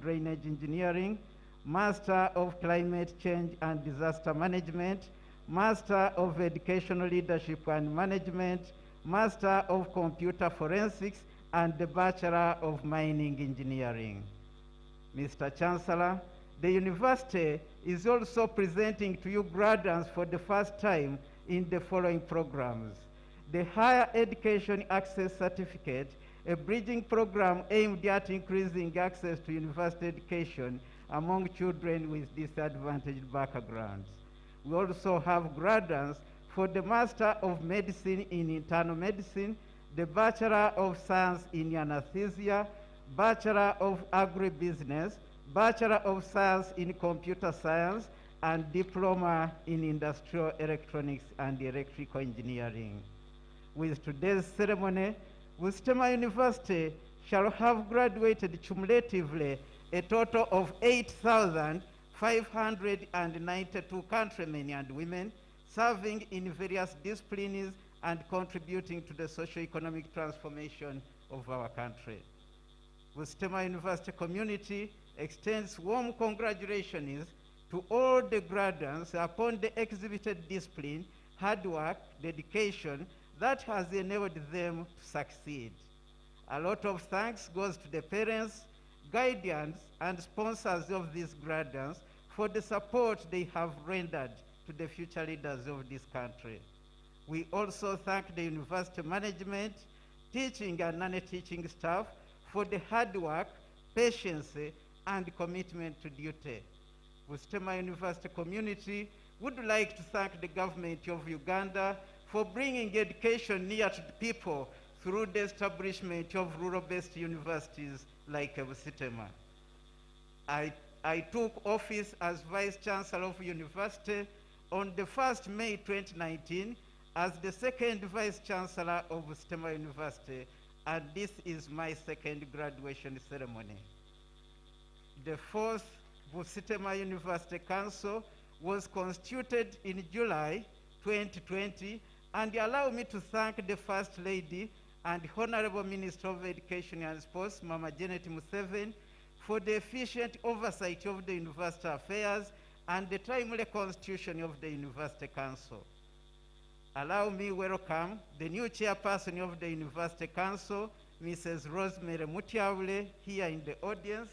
Drainage Engineering, Master of Climate Change and Disaster Management, Master of Educational Leadership and Management, Master of Computer Forensics, and the Bachelor of Mining Engineering. Mr. Chancellor, the university is also presenting to you graduates for the first time in the following programs: the Higher Education Access Certificate, a bridging program aimed at increasing access to university education among children with disadvantaged backgrounds. We also have graduates for the Master of Medicine in Internal Medicine, the Bachelor of Science in Anesthesia, Bachelor of Agribusiness, Bachelor of Science in Computer Science, and Diploma in Industrial Electronics and Electrical Engineering. With today's ceremony, Busitema University shall have graduated cumulatively a total of 8,592 countrymen and women serving in various disciplines and contributing to the socio-economic transformation of our country. Busitema University community extends warm congratulations to all the graduates upon the exhibited discipline, hard work, dedication that has enabled them to succeed. A lot of thanks goes to the parents, guardians, and sponsors of these graduates for the support they have rendered to the future leaders of this country. We also thank the university management, teaching and non-teaching staff for the hard work, patience, and commitment to duty. Busitema University community would like to thank the government of Uganda for bringing education near to the people through the establishment of rural-based universities like Busitema. I took office as Vice Chancellor of University on the 1st May 2019 as the second Vice Chancellor of Busitema University, and this is my second graduation ceremony. The fourth Busitema University Council was constituted in July 2020, and allow me to thank the First Lady and Honorable Minister of Education and Sports, Mama Janet Museveni, for the efficient oversight of the university affairs and the timely constitution of the University Council. Allow me welcome the new chairperson of the University Council, Mrs. Rosemary Mutiawule, here in the audience.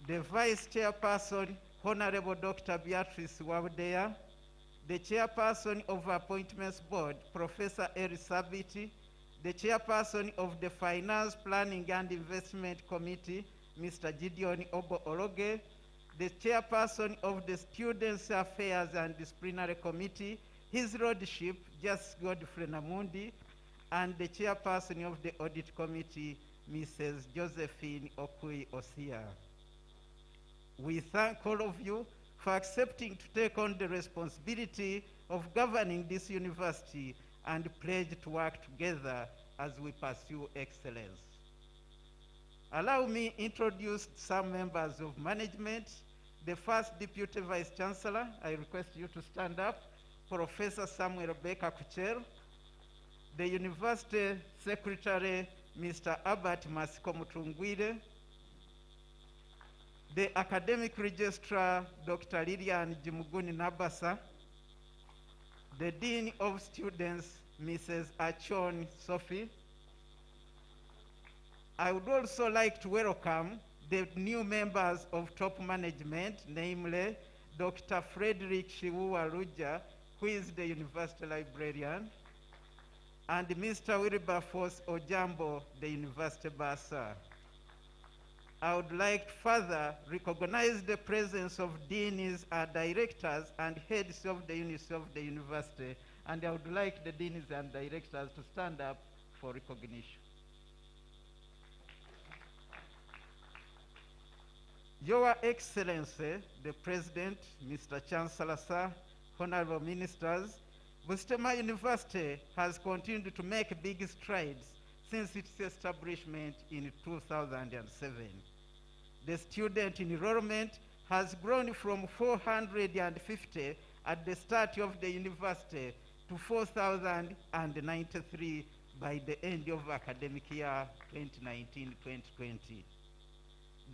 The Vice Chairperson, Honorable Dr. Beatrice Wawdeya, the Chairperson of Appointments Board, Professor Eri Sabiti, the Chairperson of the Finance, Planning and Investment Committee, Mr. Gideon Obo Oroge, the Chairperson of the Students' Affairs and Disciplinary Committee, His Lordship, Justice Godfrey Namundi, and the Chairperson of the Audit Committee, Mrs. Josephine Okui Osia. We thank all of you for accepting to take on the responsibility of governing this university and pledge to work together as we pursue excellence. Allow me to introduce some members of management. The first Deputy Vice Chancellor, I request you to stand up, Professor Samuel Baker Kucher. The University Secretary, Mr. Albert Masiko Mutungwire. The Academic Registrar, Dr. Lilian Jimuguni Nabasa. The Dean of Students, Mrs. Achon Sophie. I would also like to welcome the new members of top management, namely Dr. Frederick Shiwuwa Ruja, who is the University Librarian, and Mr. Wilberforce Ojambo, the University Bursar. I would like to further recognize the presence of deans, directors, and heads of the units of the university, and I would like the deans and directors to stand up for recognition. Your Excellency, the President, Mr. Chancellor, Sir, Honorable Ministers, Busitema University has continued to make big strides since its establishment in 2007. The student enrollment has grown from 450 at the start of the university to 4,093 by the end of academic year 2019-2020.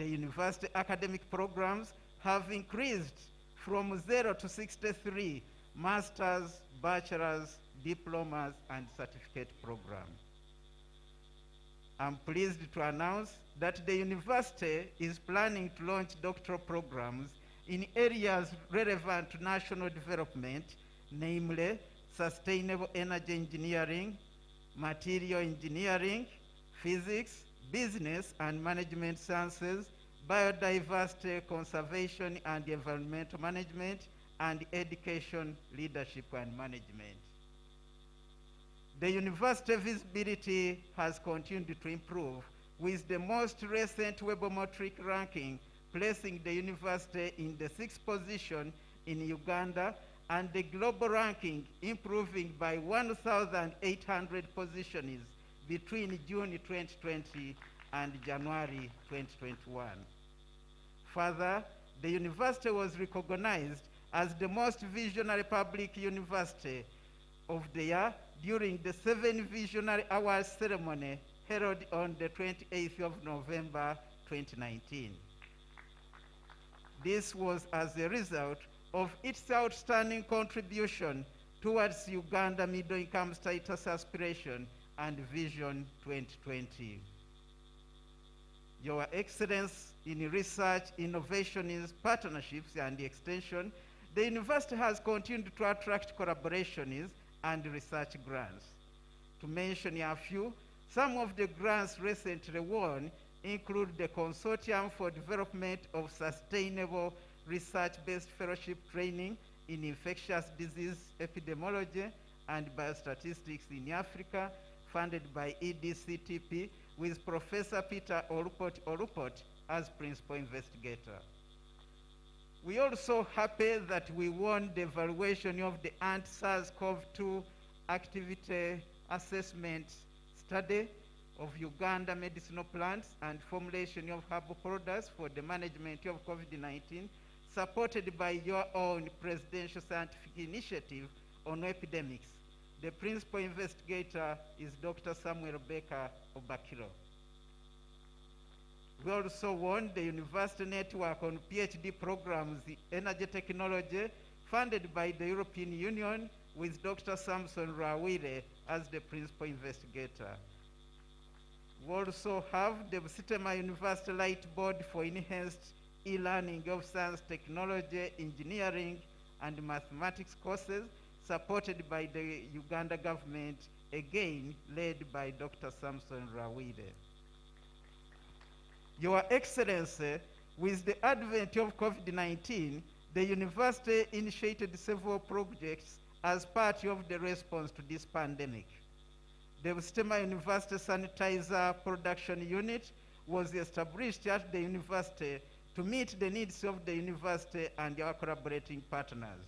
The university academic programs have increased from 0 to 63 masters, bachelors, diplomas, and certificate programs. I'm pleased to announce that the university is planning to launch doctoral programs in areas relevant to national development, namely sustainable energy engineering, material engineering, physics, business and management sciences, biodiversity conservation and environmental management, and education, leadership and management. The university visibility has continued to improve, with the most recent Webometric ranking placing the university in the 6th position in Uganda, and the global ranking improving by 1,800 positions between June 2020 and January 2021. Further, the university was recognized as the most visionary public university of the year during the 7 Visionary Awards ceremony held on the 28th of November 2019. This was as a result of its outstanding contribution towards Uganda middle-income status aspiration and Vision 2020. Your Excellence in Research, Innovations, Partnerships, and Extension, the university has continued to attract collaborations and research grants. To mention a few, some of the grants recently won include the Consortium for Development of Sustainable Research-Based Fellowship Training in Infectious Disease Epidemiology and Biostatistics in Africa, funded by EDCTP, with Professor Peter Olupot as principal investigator. We are also happy that we won the evaluation of the anti-SARS-CoV-2 activity assessment study of Uganda medicinal plants and formulation of herbal products for the management of COVID-19, supported by your own Presidential Scientific Initiative on Epidemics. The principal investigator is Dr. Samuel Baker Obakiro. We also won the University Network on PhD programs in Energy Technology, funded by the European Union, with Dr. Samson Rawire as the principal investigator. We also have the Busitema University Light Board for enhanced e-learning of science, technology, engineering, and mathematics courses, supported by the Uganda government, again led by Dr. Samson Rawire. Your Excellency, with the advent of COVID-19, the university initiated several projects as part of the response to this pandemic. The Busitema University Sanitizer Production Unit was established at the university to meet the needs of the university and our collaborating partners.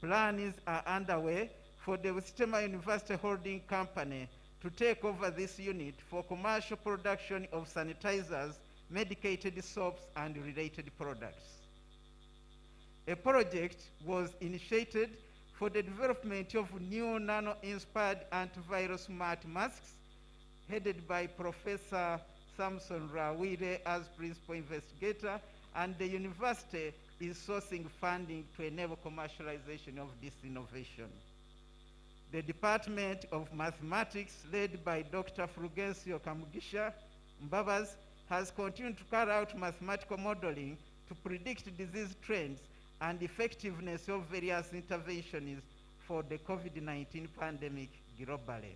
Plans are underway for the Busitema University Holding Company to take over this unit for commercial production of sanitizers, medicated soaps, and related products. A project was initiated for the development of new nano-inspired antiviral smart masks, headed by Professor Samson Rawire as principal investigator, and the university is sourcing funding to enable commercialization of this innovation. The Department of Mathematics, led by Dr. Fulgencio Kamugisha Mbabas, has continued to carry out mathematical modeling to predict disease trends and effectiveness of various interventions for the COVID-19 pandemic globally.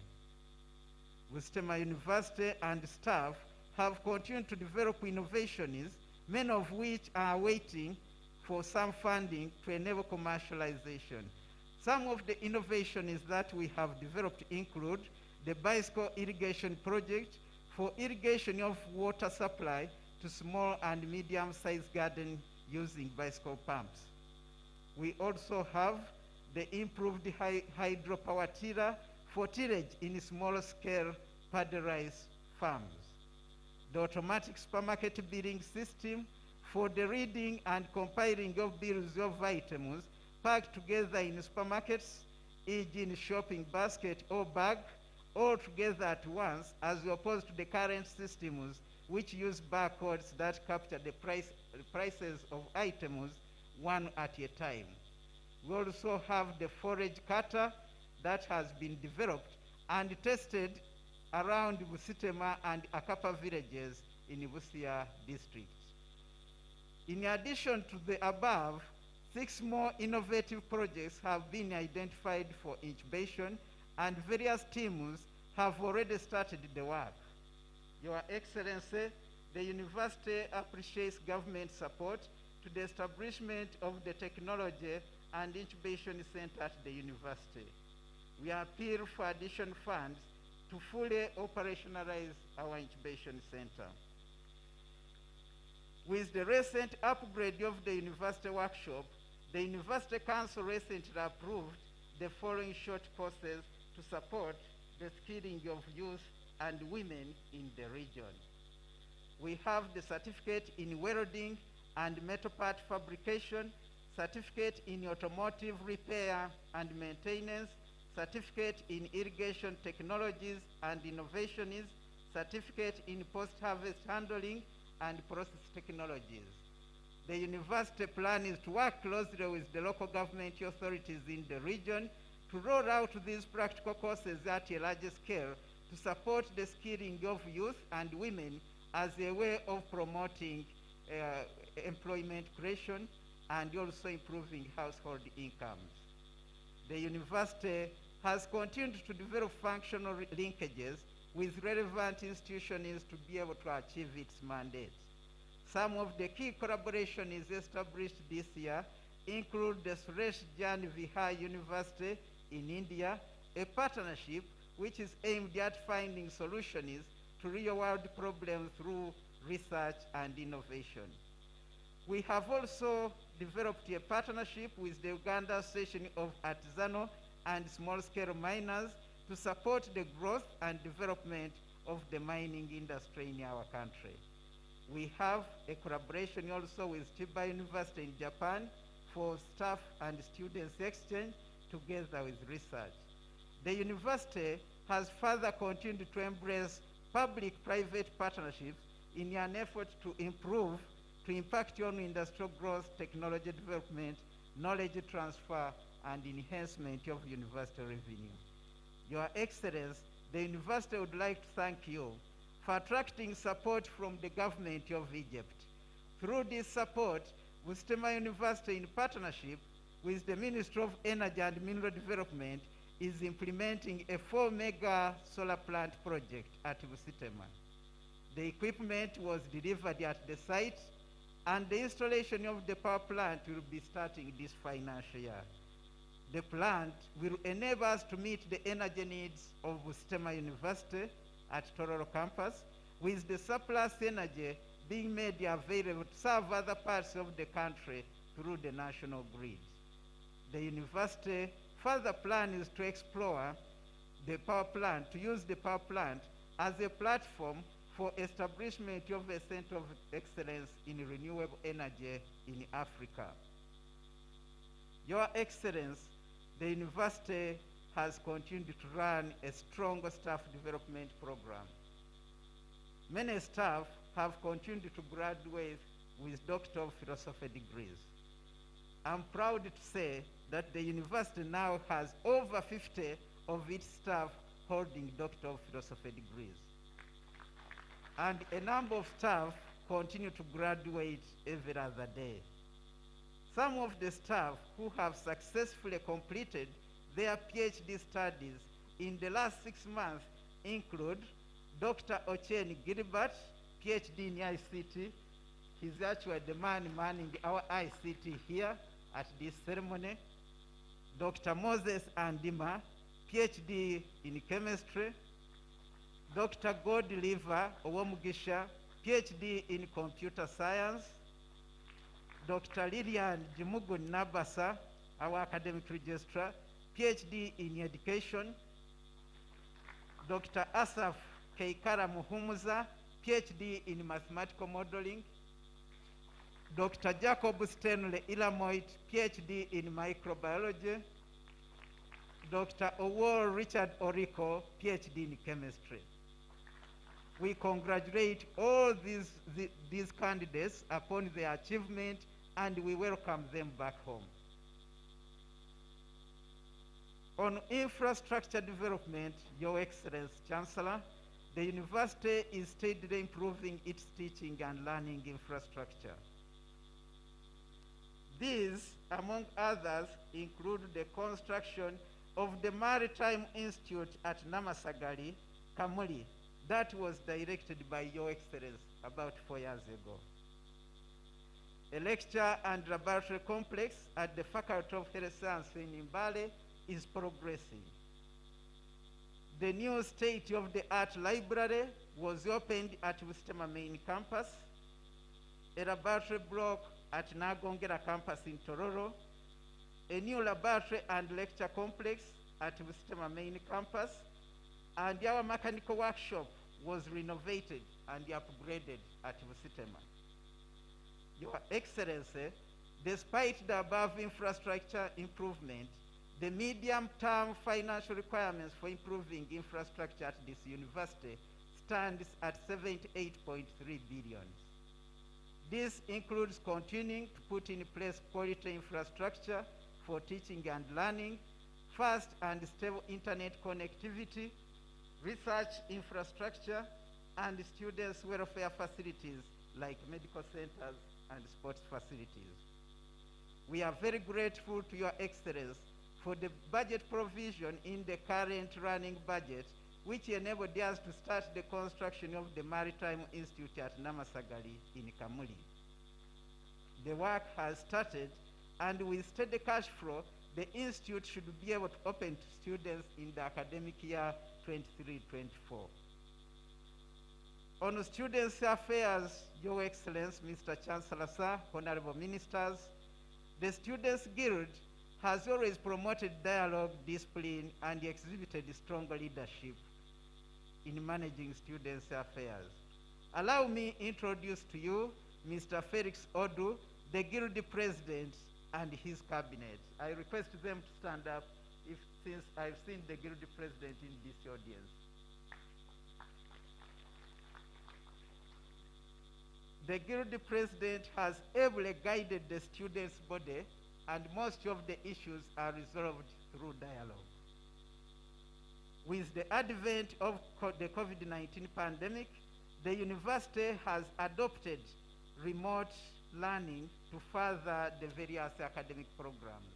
Busitema University and staff have continued to develop innovations, many of which are waiting for some funding to enable commercialization. Some of the innovations that we have developed include the bicycle irrigation project for irrigation of water supply to small and medium-sized gardens using bicycle pumps. We also have the improved hydropower tiller for tillage in small-scale pasteurized farms. The automatic supermarket billing system for the reading and compiling of bills of items packed together in supermarkets, e.g. in shopping basket or bag, all together at once, as opposed to the current systems which use barcodes that capture the prices of items one at a time. We also have the forage cutter that has been developed and tested around Busitema and Akapa villages in Busia district. In addition to the above, 6 more innovative projects have been identified for incubation, and various teams have already started the work. Your Excellency, the university appreciates government support to the establishment of the Technology and Incubation Center at the university. We appeal for additional funds to fully operationalize our incubation center. With the recent upgrade of the university workshop, the University Council recently approved the following short courses to support the skilling of youth and women in the region. We have the certificate in welding and metal part fabrication, certificate in automotive repair and maintenance, certificate in irrigation technologies and innovations, certificate in post-harvest handling and process technologies. The university plan is to work closely with the local government authorities in the region to roll out these practical courses at a larger scale to support the skilling of youth and women as a way of promoting employment creation and also improving household incomes. The university has continued to develop functional linkages with relevant institutions to be able to achieve its mandate. Some of the key collaborations established this year include the Suresh Jan Vihar University in India, a partnership which is aimed at finding solutions to real-world problems through research and innovation. We have also developed a partnership with the Uganda Association of Artisanal and Small-Scale Miners to support the growth and development of the mining industry in our country. We have a collaboration also with Chiba University in Japan for staff and students exchange together with research. The university has further continued to embrace public-private partnerships in an effort to impact on industrial growth, technology development, knowledge transfer, and enhancement of university revenue. Your Excellency, the university would like to thank you for attracting support from the government of Egypt. Through this support, Busitema University, in partnership with the Ministry of Energy and Mineral Development, is implementing a 4-mega solar plant project at Busitema. The equipment was delivered at the site, and the installation of the power plant will be starting this financial year. The plant will enable us to meet the energy needs of Busitema University at Tororo campus, with the surplus energy being made available to serve other parts of the country through the national grid. The university further plan is to explore the power plant, to use the power plant as a platform for establishment of a center of excellence in renewable energy in Africa. Your Excellency, the university has continued to run a strong staff development program. Many staff have continued to graduate with Doctor of Philosophy degrees. I'm proud to say that the university now has over 50 of its staff holding Doctor of Philosophy degrees. And a number of staff continue to graduate every other day. Some of the staff who have successfully completed their PhD studies in the last 6 months include Dr. Ochen Gilbert, PhD in ICT. He's actually the man manning our ICT here at this ceremony. Dr. Moses Andima, PhD in chemistry. Dr. Godliver Owomugisha, PhD in computer science. Dr. Lilian Jimugun Nabasa, our academic registrar, PhD in education. Dr. Asaf Keikara Muhumuza, PhD in mathematical modeling. Dr. Jacob Stanley Ilamoit, PhD in microbiology. Dr. Owol Richard Oriko, PhD in chemistry. We congratulate all these candidates upon their achievement, and we welcome them back home. On infrastructure development, Your Excellency Chancellor, the university is steadily improving its teaching and learning infrastructure. These, among others, include the construction of the Maritime Institute at Namasagali, Kamuli, that was directed by Your Excellency about 4 years ago. A lecture and laboratory complex at the Faculty of Health Science in Mbale is progressing. The new state-of-the-art library was opened at Busitema main campus. A laboratory block at Nagongera campus in Tororo. A new laboratory and lecture complex at Busitema main campus. And our mechanical workshop was renovated and upgraded at Busitema. Your Excellency, despite the above infrastructure improvement, the medium-term financial requirements for improving infrastructure at this university stands at 78.3 billion. This includes continuing to put in place quality infrastructure for teaching and learning, fast and stable internet connectivity, research infrastructure, and students' welfare facilities like medical centers and sports facilities. We are very grateful to Your Excellency for the budget provision in the current running budget, which enabled us to start the construction of the Maritime Institute at Namasagali in Kamuli. The work has started, and with steady cash flow, the institute should be able to open to students in the academic year 23-24. On students' affairs, Your Excellency, Mr. Chancellor, Sir, Honorable Ministers, the Students' Guild has always promoted dialogue, discipline, and exhibited strong leadership in managing students' affairs. Allow me to introduce to you Mr. Felix Odu, the Guild President, and his cabinet. I request them to stand up since I've seen the Guild President in this audience. The Guild President has ably guided the students' body, and most of the issues are resolved through dialogue. With the advent of the COVID-19 pandemic, the university has adopted remote learning to further the various academic programs.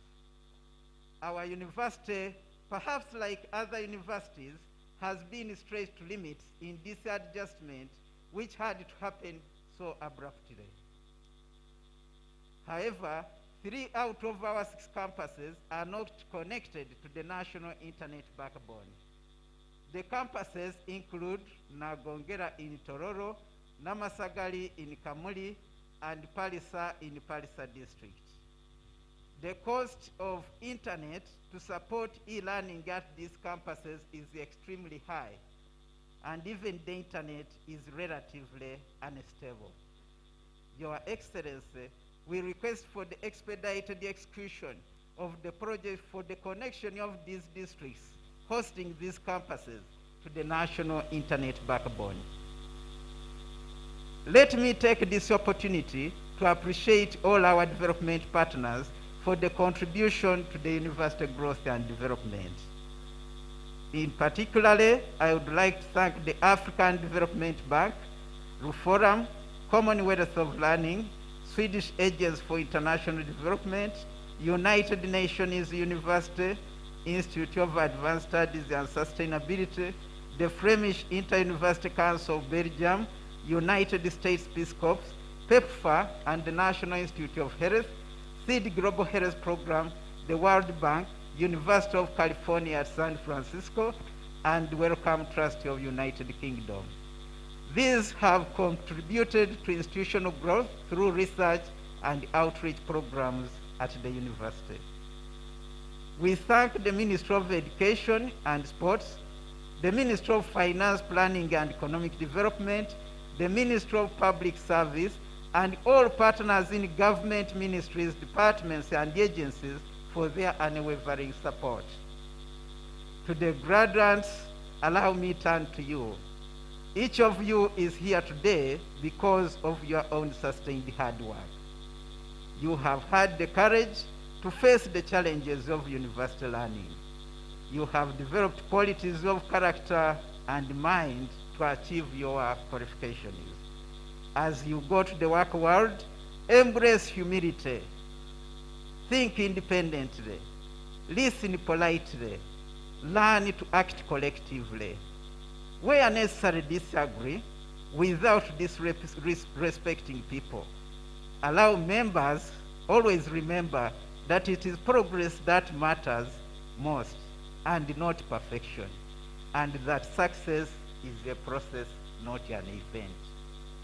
Our university, perhaps like other universities, has been stretched to limits in this adjustment, which had to happen so abruptly. However, 3 out of our 6 campuses are not connected to the national internet backbone. The campuses include Nagongera in Tororo, Namasagali in Kamuli, and Palisa in Palisa district. The cost of internet to support e-learning at these campuses is extremely high, and even the internet is relatively unstable. Your Excellency, we request for the expedited execution of the project for the connection of these districts hosting these campuses to the national internet backbone. Let me take this opportunity to appreciate all our development partners for the contribution to the university growth and development. In particular, I would like to thank the African Development Bank, Ruforum, Commonwealth of Learning, Swedish Agency for International Development, United Nations University, Institute of Advanced Studies and Sustainability, the Flemish Inter-University Council of Belgium, United States Peace Corps, PEPFAR, and the National Institute of Health, SEED Global Health Program, the World Bank, University of California at San Francisco, and Wellcome Trust of United Kingdom. These have contributed to institutional growth through research and outreach programs at the university. We thank the Ministry of Education and Sports, the Ministry of Finance, Planning and Economic Development, the Ministry of Public Service, and all partners in government ministries, departments, and agencies for their unwavering support. To the graduates, allow me to turn to you. Each of you is here today because of your own sustained hard work. You have had the courage to face the challenges of university learning. You have developed qualities of character and mind to achieve your qualifications. As you go to the work world, embrace humility, think independently, listen politely, learn to act collectively. Where necessary, disagree without disrespecting people. Allow members, always remember that it is progress that matters most and not perfection, and that success is a process, not an event.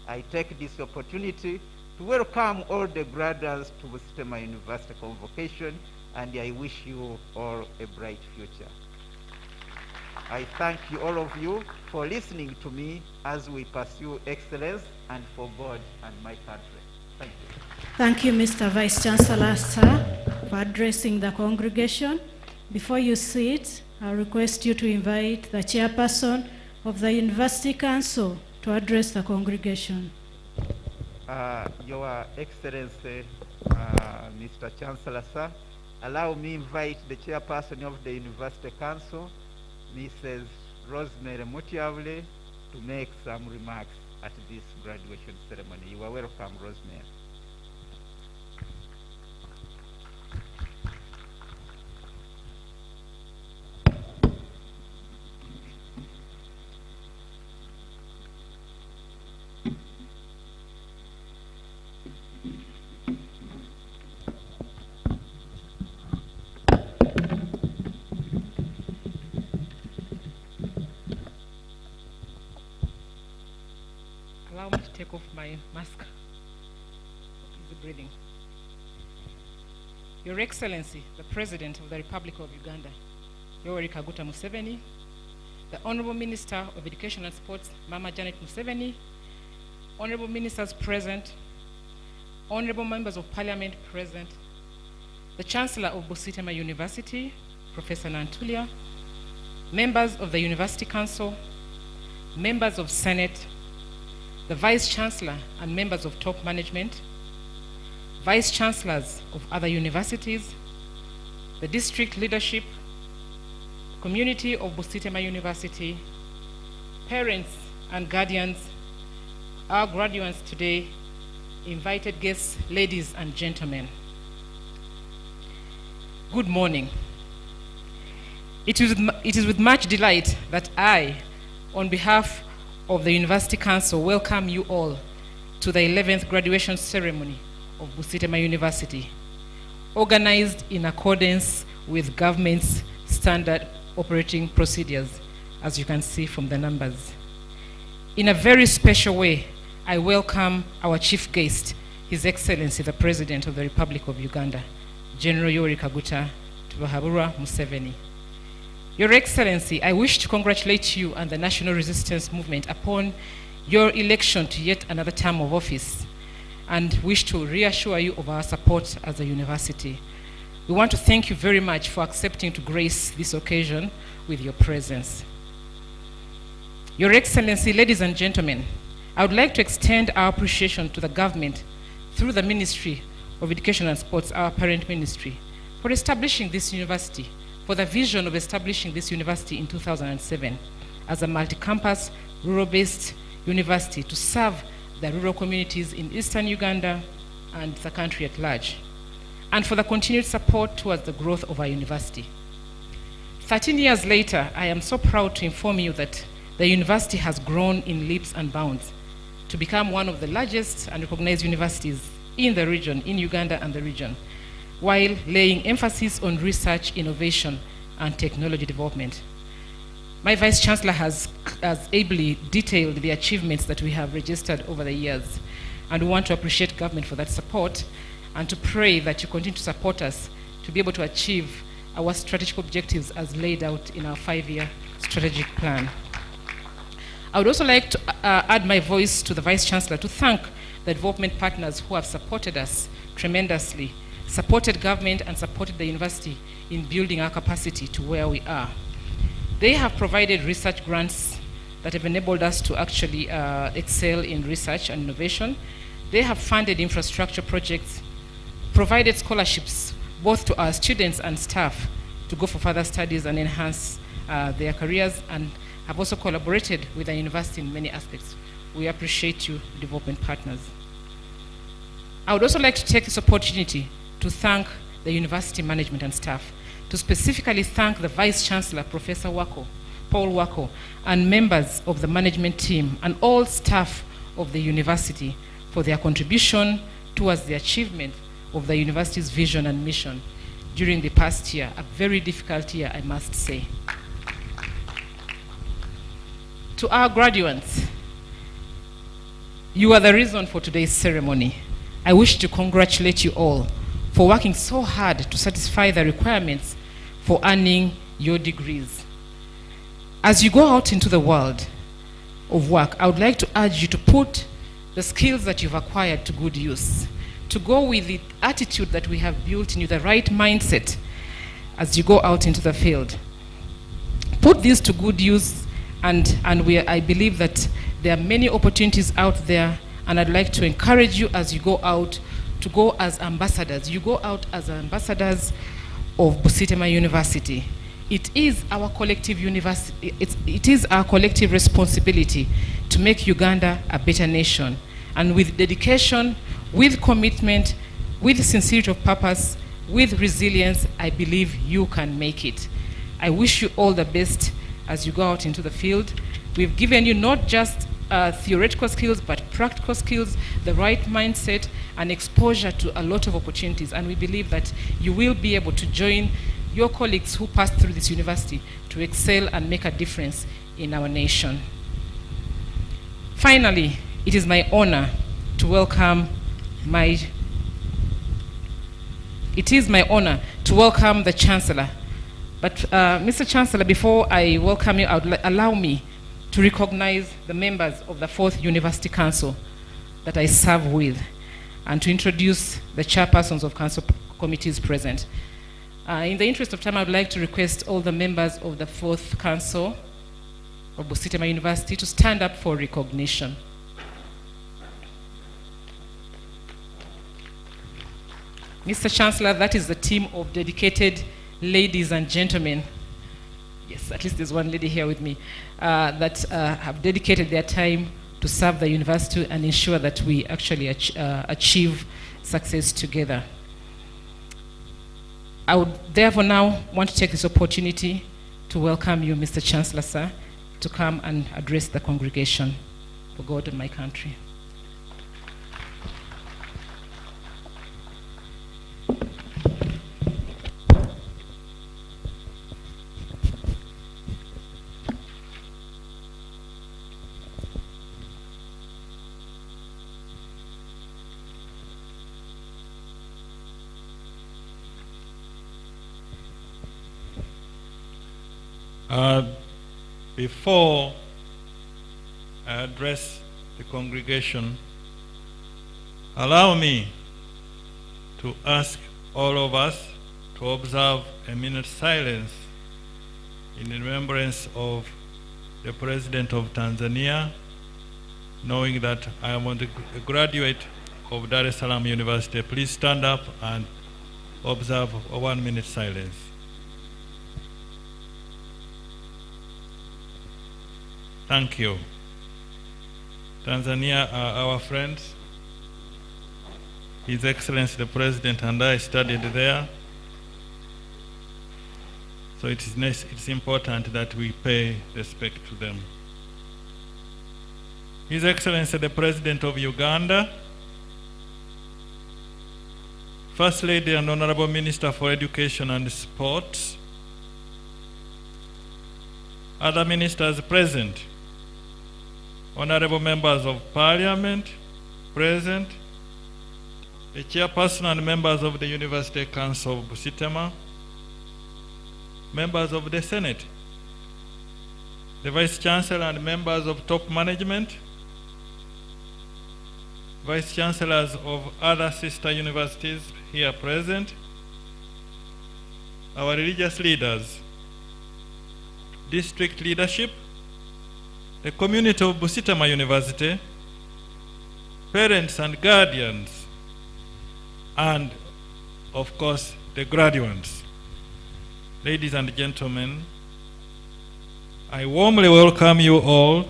I take this opportunity to welcome all the graduates to Busitema University Convocation, and I wish you all a bright future. I thank you, all of you, for listening to me as we pursue excellence and for God and my country. Thank you. Thank you, Mr. Vice Chancellor, sir, for addressing the congregation. Before you sit, I request you to invite the Chairperson of the University Council to address the congregation. Your Excellency, Mr. Chancellor, sir, allow me invite the Chairperson of the University Council, Mrs. Rosemary Mutiavle, to make some remarks at this graduation ceremony. You are welcome, Rosemary. Allow me to take off my mask. Easy breathing. Your Excellency, the President of the Republic of Uganda, Yoweri Kaguta Museveni, the Honorable Minister of Education and Sports, Mama Janet Museveni, Honorable Ministers present, Honorable Members of Parliament present, the Chancellor of Busitema University, Professor Nantulia, members of the University Council, members of Senate, the Vice Chancellor and members of top management, Vice Chancellors of other universities, the district leadership, community of Busitema University, parents and guardians, our graduates today, invited guests, ladies and gentlemen. Good morning. It is with much delight that I, on behalf of the University Council, welcome you all to the 11th graduation ceremony of Busitema University, organized in accordance with government's standard operating procedures, as you can see from the numbers. In a very special way, I welcome our chief guest, His Excellency, the President of the Republic of Uganda, General Yoweri Kaguta Museveni. Your Excellency, I wish to congratulate you and the National Resistance Movement upon your election to yet another term of office, and wish to reassure you of our support as a university. We want to thank you very much for accepting to grace this occasion with your presence. Your Excellency, ladies and gentlemen, I would like to extend our appreciation to the government through the Ministry of Education and Sports, our parent ministry, for establishing this university, for the vision of establishing this university in 2007 as a multi-campus, rural-based university to serve the rural communities in eastern Uganda and the country at large, and for the continued support towards the growth of our university. 13 years later, I am so proud to inform you that the university has grown in leaps and bounds to become one of the largest and recognized universities in the region, in Uganda and the region, while laying emphasis on research, innovation, and technology development. My Vice Chancellor has ably detailed the achievements that we have registered over the years, and we want to appreciate government for that support and to pray that you continue to support us to be able to achieve our strategic objectives as laid out in our 5-year strategic plan. I would also like to add my voice to the Vice Chancellor to thank the development partners who have supported us tremendously, supported government and supported the university in building our capacity to where we are. They have provided research grants that have enabled us to actually excel in research and innovation. They have funded infrastructure projects, provided scholarships both to our students and staff to go for further studies and enhance their careers, and have also collaborated with the university in many aspects. We appreciate you, development partners. I would also like to take this opportunity to thank the university management and staff, to specifically thank the Vice Chancellor, Professor Paul Wako, and members of the management team and all staff of the university for their contribution towards the achievement of the university's vision and mission during the past year, a very difficult year, I must say. To our graduates, you are the reason for today's ceremony. I wish to congratulate you all for working so hard to satisfy the requirements for earning your degrees. As you go out into the world of work, I would like to urge you to put the skills that you've acquired to good use, to go with the attitude that we have built in you, the right mindset as you go out into the field. Put this to good use, and I believe that there are many opportunities out there, and I'd like to encourage you as you go out to go as ambassadors. You go out as ambassadors of Busitema University. It is our collective university. It is our collective responsibility to make Uganda a better nation. And with dedication, with commitment, with sincerity of purpose, with resilience, I believe you can make it. I wish you all the best as you go out into the field. We've given you not just theoretical skills, but practical skills, the right mindset, and exposure to a lot of opportunities. And we believe that you will be able to join your colleagues who passed through this university to excel and make a difference in our nation. Finally, it is my honor to welcome the Chancellor. But Mr. Chancellor, before I welcome you, allow me to recognize the members of the 4th University Council that I serve with, and to introduce the chairpersons of council committees present. In the interest of time, I would like to request all the members of the 4th Council of Busitema University to stand up for recognition. Mr. Chancellor, that is the team of dedicated ladies and gentlemen. Yes, at least there's one lady here with me, that have dedicated their time to serve the university and ensure that we actually achieve success together. I would therefore now want to take this opportunity to welcome you, Mr. Chancellor, sir, to come and address the congregation for God and my country. Before I address the congregation, allow me to ask all of us to observe a minute's silence in remembrance of the President of Tanzania, knowing that I am a graduate of Dar es Salaam University. Please stand up and observe a 1 minute silence. Thank you. Tanzania are our friends. His Excellency the President and I studied there. So it's important that we pay respect to them. His Excellency the President of Uganda, First Lady and Honorable Minister for Education and Sports, other ministers present, honorable members of Parliament present, the Chairperson and members of the University Council of Busitema, members of the Senate, the Vice Chancellor and members of top management, Vice Chancellors of other sister universities here present, our religious leaders, district leadership, the community of Busitema University, parents and guardians, and of course the graduates. Ladies and gentlemen, I warmly welcome you all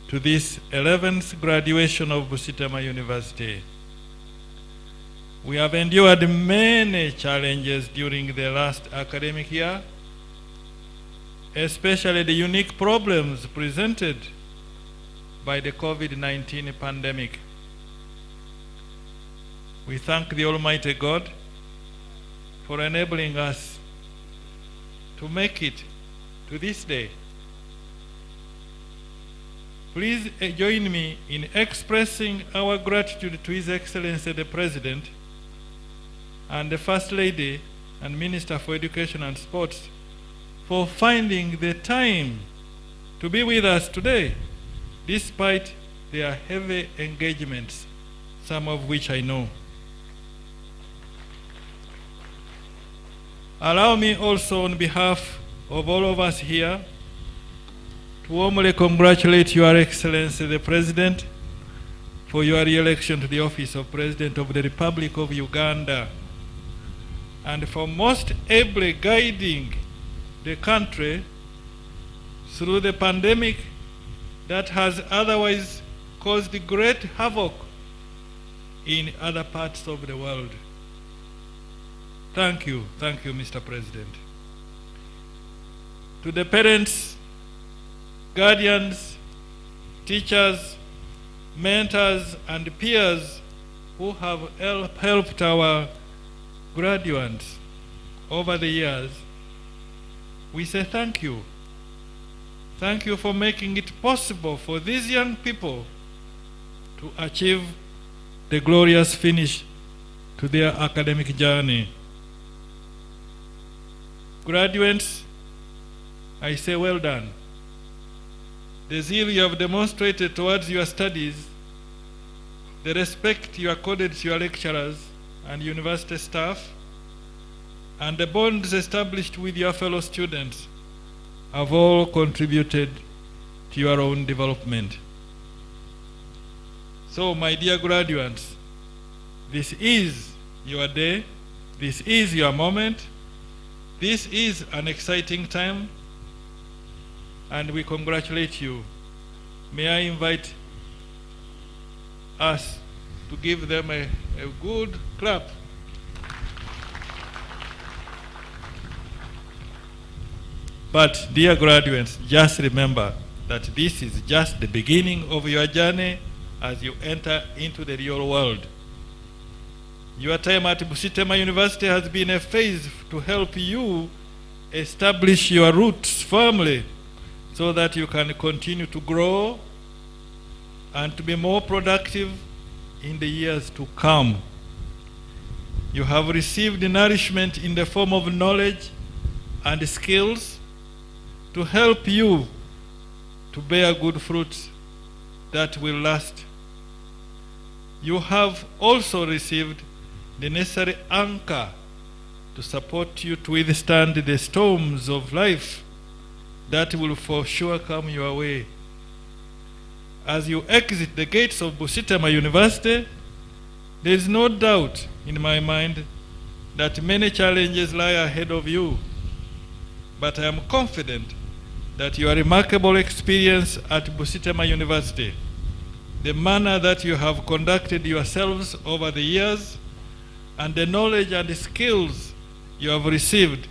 to this 11th graduation of Busitema University. We have endured many challenges during the last academic year, especially the unique problems presented by the COVID-19 pandemic. We thank the Almighty God for enabling us to make it to this day. Please join me in expressing our gratitude to His Excellency the President and the First Lady and Minister for Education and Sports for finding the time to be with us today, despite their heavy engagements, some of which I know. Allow me also, on behalf of all of us here, to warmly congratulate Your Excellency the President for your re-election to the office of President of the Republic of Uganda, and for most ably guiding the country through the pandemic that has otherwise caused great havoc in other parts of the world. Thank you, Mr. President. To the parents, guardians, teachers, mentors, and peers who have helped our graduates over the years, we say thank you. Thank you for making it possible for these young people to achieve the glorious finish to their academic journey. Graduates, I say well done. The zeal you have demonstrated towards your studies, the respect you accorded to your lecturers and university staff, and the bonds established with your fellow students have all contributed to your own development. So, my dear graduates, this is your day, this is your moment, this is an exciting time, and we congratulate you. May I invite us to give them a good clap. But dear graduates, just remember that this is just the beginning of your journey as you enter into the real world. Your time at Busitema University has been a phase to help you establish your roots firmly so that you can continue to grow and to be more productive in the years to come. You have received nourishment in the form of knowledge and skills to help you to bear good fruits that will last. You have also received the necessary anchor to support you to withstand the storms of life that will for sure come your way. As you exit the gates of Busitema University, there is no doubt in my mind that many challenges lie ahead of you. But I am confident that your remarkable experience at Busitema University, the manner that you have conducted yourselves over the years, and the knowledge and the skills you have received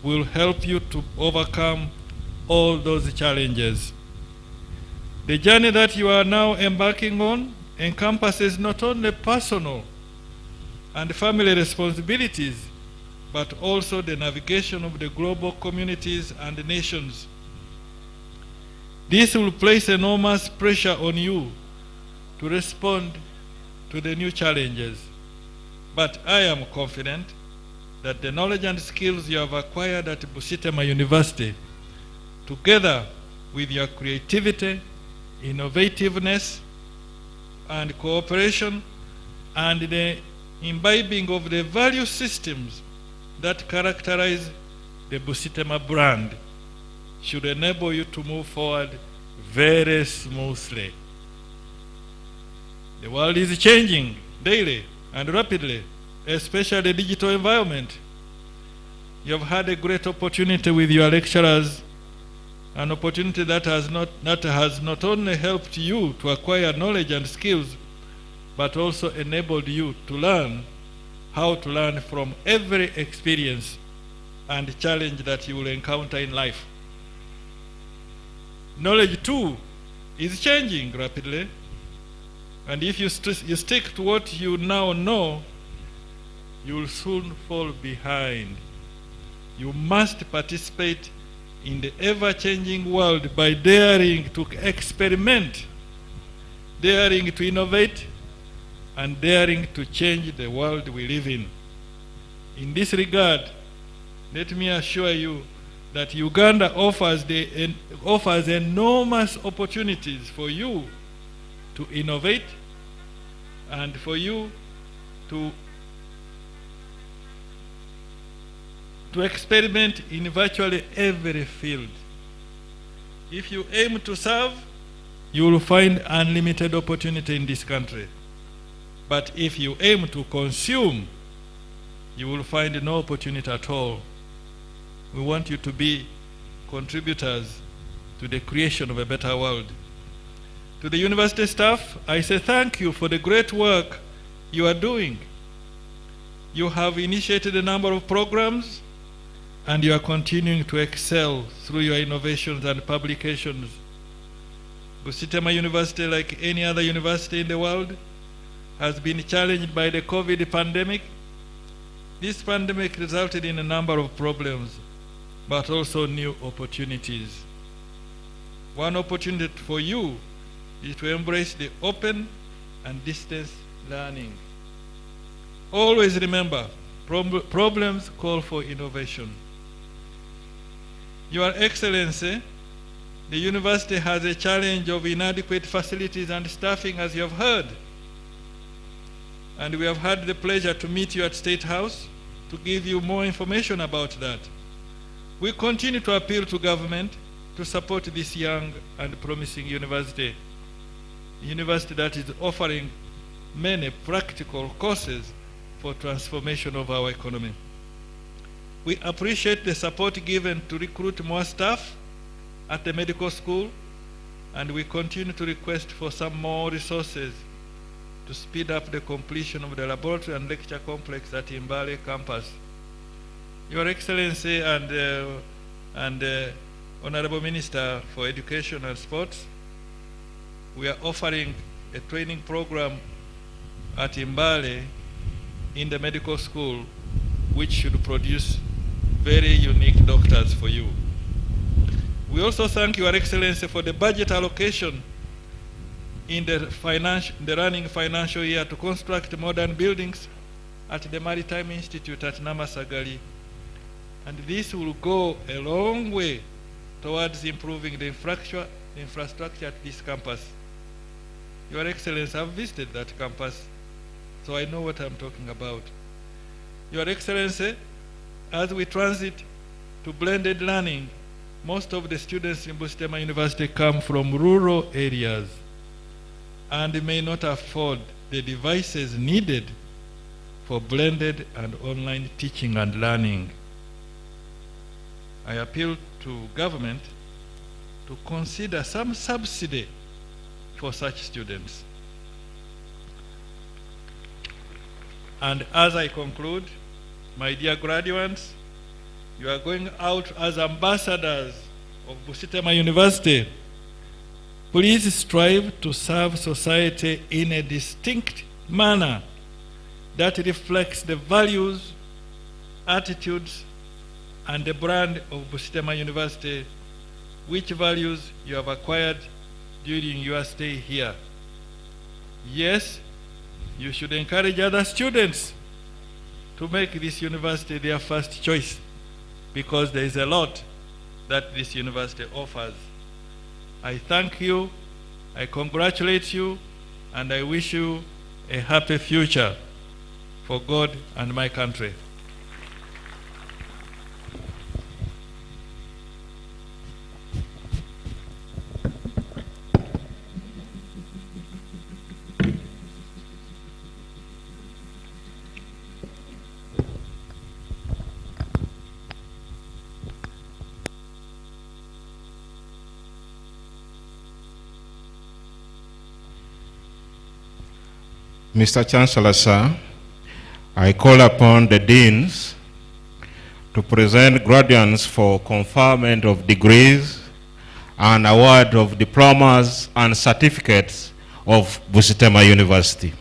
will help you to overcome all those challenges. The journey that you are now embarking on encompasses not only personal and family responsibilities, but also the navigation of the global communities and nations. This will place enormous pressure on you to respond to the new challenges. But I am confident that the knowledge and skills you have acquired at Busitema University, together with your creativity, innovativeness, and cooperation, and the imbibing of the value systems that characterize the Busitema brand, should enable you to move forward very smoothly. The world is changing daily and rapidly, especially the digital environment. You have had a great opportunity with your lecturers, an opportunity that has not only helped you to acquire knowledge and skills, but also enabled you to learn how to learn from every experience and challenge that you will encounter in life. Knowledge too is changing rapidly, and if you stick to what you now know, you will soon fall behind. You must participate in the ever-changing world by daring to experiment, daring to innovate, and daring to change the world we live in. In this regard, let me assure you that Uganda offers enormous opportunities for you to innovate and for you to experiment in virtually every field. If you aim to serve, you will find unlimited opportunity in this country. But if you aim to consume, you will find no opportunity at all. We want you to be contributors to the creation of a better world. To the university staff, I say thank you for the great work you are doing. You have initiated a number of programs, and you are continuing to excel through your innovations and publications. Busitema University, like any other university in the world, has been challenged by the COVID pandemic. This pandemic resulted in a number of problems, but also new opportunities. One opportunity for you is to embrace the open and distance learning. Always remember, problems call for innovation. Your Excellency, the university has a challenge of inadequate facilities and staffing, as you have heard. And we have had the pleasure to meet you at State House to give you more information about that. We continue to appeal to government to support this young and promising university, a university that is offering many practical courses for transformation of our economy. We appreciate the support given to recruit more staff at the medical school, and we continue to request for some more resources to speed up the completion of the laboratory and lecture complex at Mbale campus. Your Excellency and Honorable Minister for Education and Sports, we are offering a training program at Mbale in the medical school, which should produce very unique doctors for you. We also thank Your Excellency for the budget allocation in the running financial year to construct modern buildings at the Maritime Institute at Namasagali. And this will go a long way towards improving the infrastructure at this campus. Your Excellency, I've visited that campus, so I know what I'm talking about. Your Excellency, as we transit to blended learning, most of the students in Busitema University come from rural areas and may not afford the devices needed for blended and online teaching and learning. I appeal to government to consider some subsidy for such students. And as I conclude, my dear graduates, you are going out as ambassadors of Busitema University. Please strive to serve society in a distinct manner that reflects the values, attitudes, and the brand of Busitema University, which values you have acquired during your stay here. Yes, you should encourage other students to make this university their first choice, because there is a lot that this university offers. I thank you, I congratulate you, and I wish you a happy future for God and my country. Mr. Chancellor, sir, I call upon the deans to present graduates for conferment of degrees and award of diplomas and certificates of Busitema University.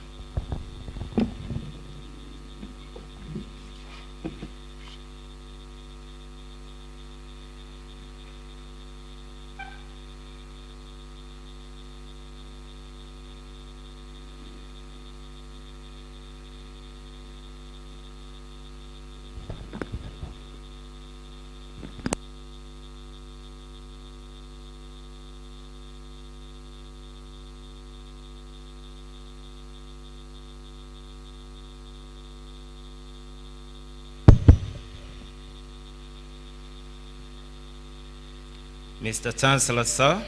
Mr. Chancellor, sir,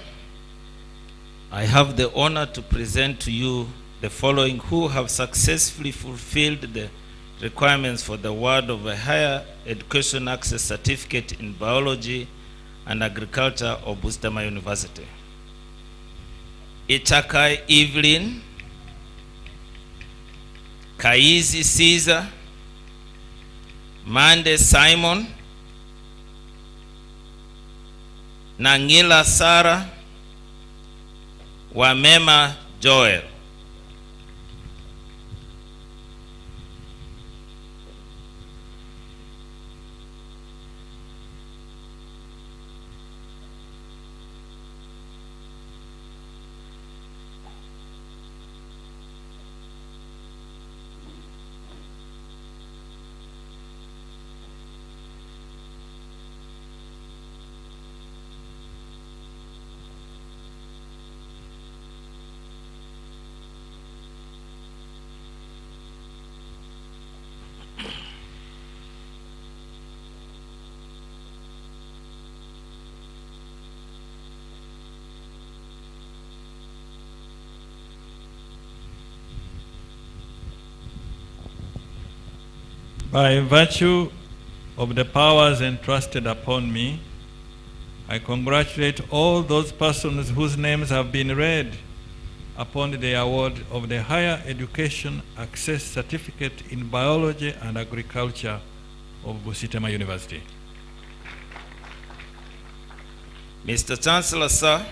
I have the honor to present to you the following who have successfully fulfilled the requirements for the award of a higher education access certificate in biology and agriculture of Busitema University. Ichakai Evelyn, Kaizi Caesar, Mande Simon, Nangila Sara, Wamema Joel. By virtue of the powers entrusted upon me, I congratulate all those persons whose names have been read upon the award of the Higher Education Access Certificate in Biology and Agriculture of Busitema University. Mr. Chancellor, sir,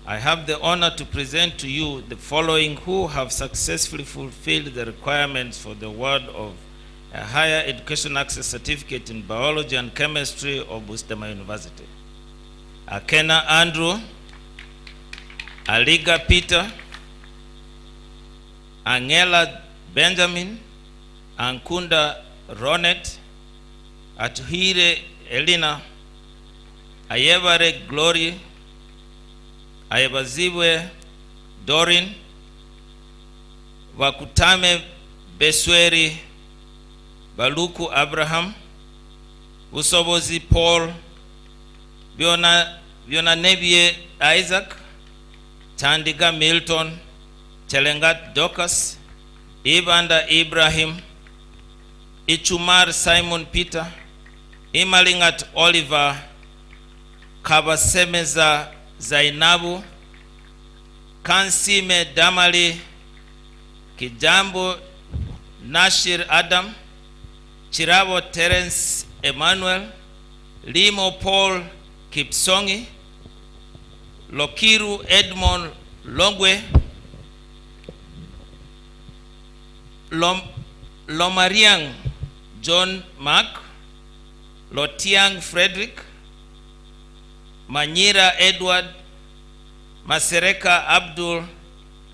I have the honor to present to you the following who have successfully fulfilled the requirements for the award of a Higher Education Access Certificate in Biology and Chemistry of Busitema University. Akena Andrew, Aliga Peter, Angela Benjamin, Ankunda Ronet, Atuhire Elina, Ayevare Glory, Ayebazibwe Dorin, Wakutame Besweri Baluku Abraham, Usobozi Paul, Biona Nebie Isaac, Chandiga Milton, Chelengat Docas, Ibanda Ibrahim, Ichumar Simon Peter, Imalingat Oliver, Kabasemeza Zainabu, Kansime Damali, Kijambo Nashir Adam, Chirabo Terence Emmanuel, Limo Paul Kipsongi, Lokiru Edmond Longwe, Lomariang John Mark, Lotiang Frederick, Manyira Edward, Masereka Abdul,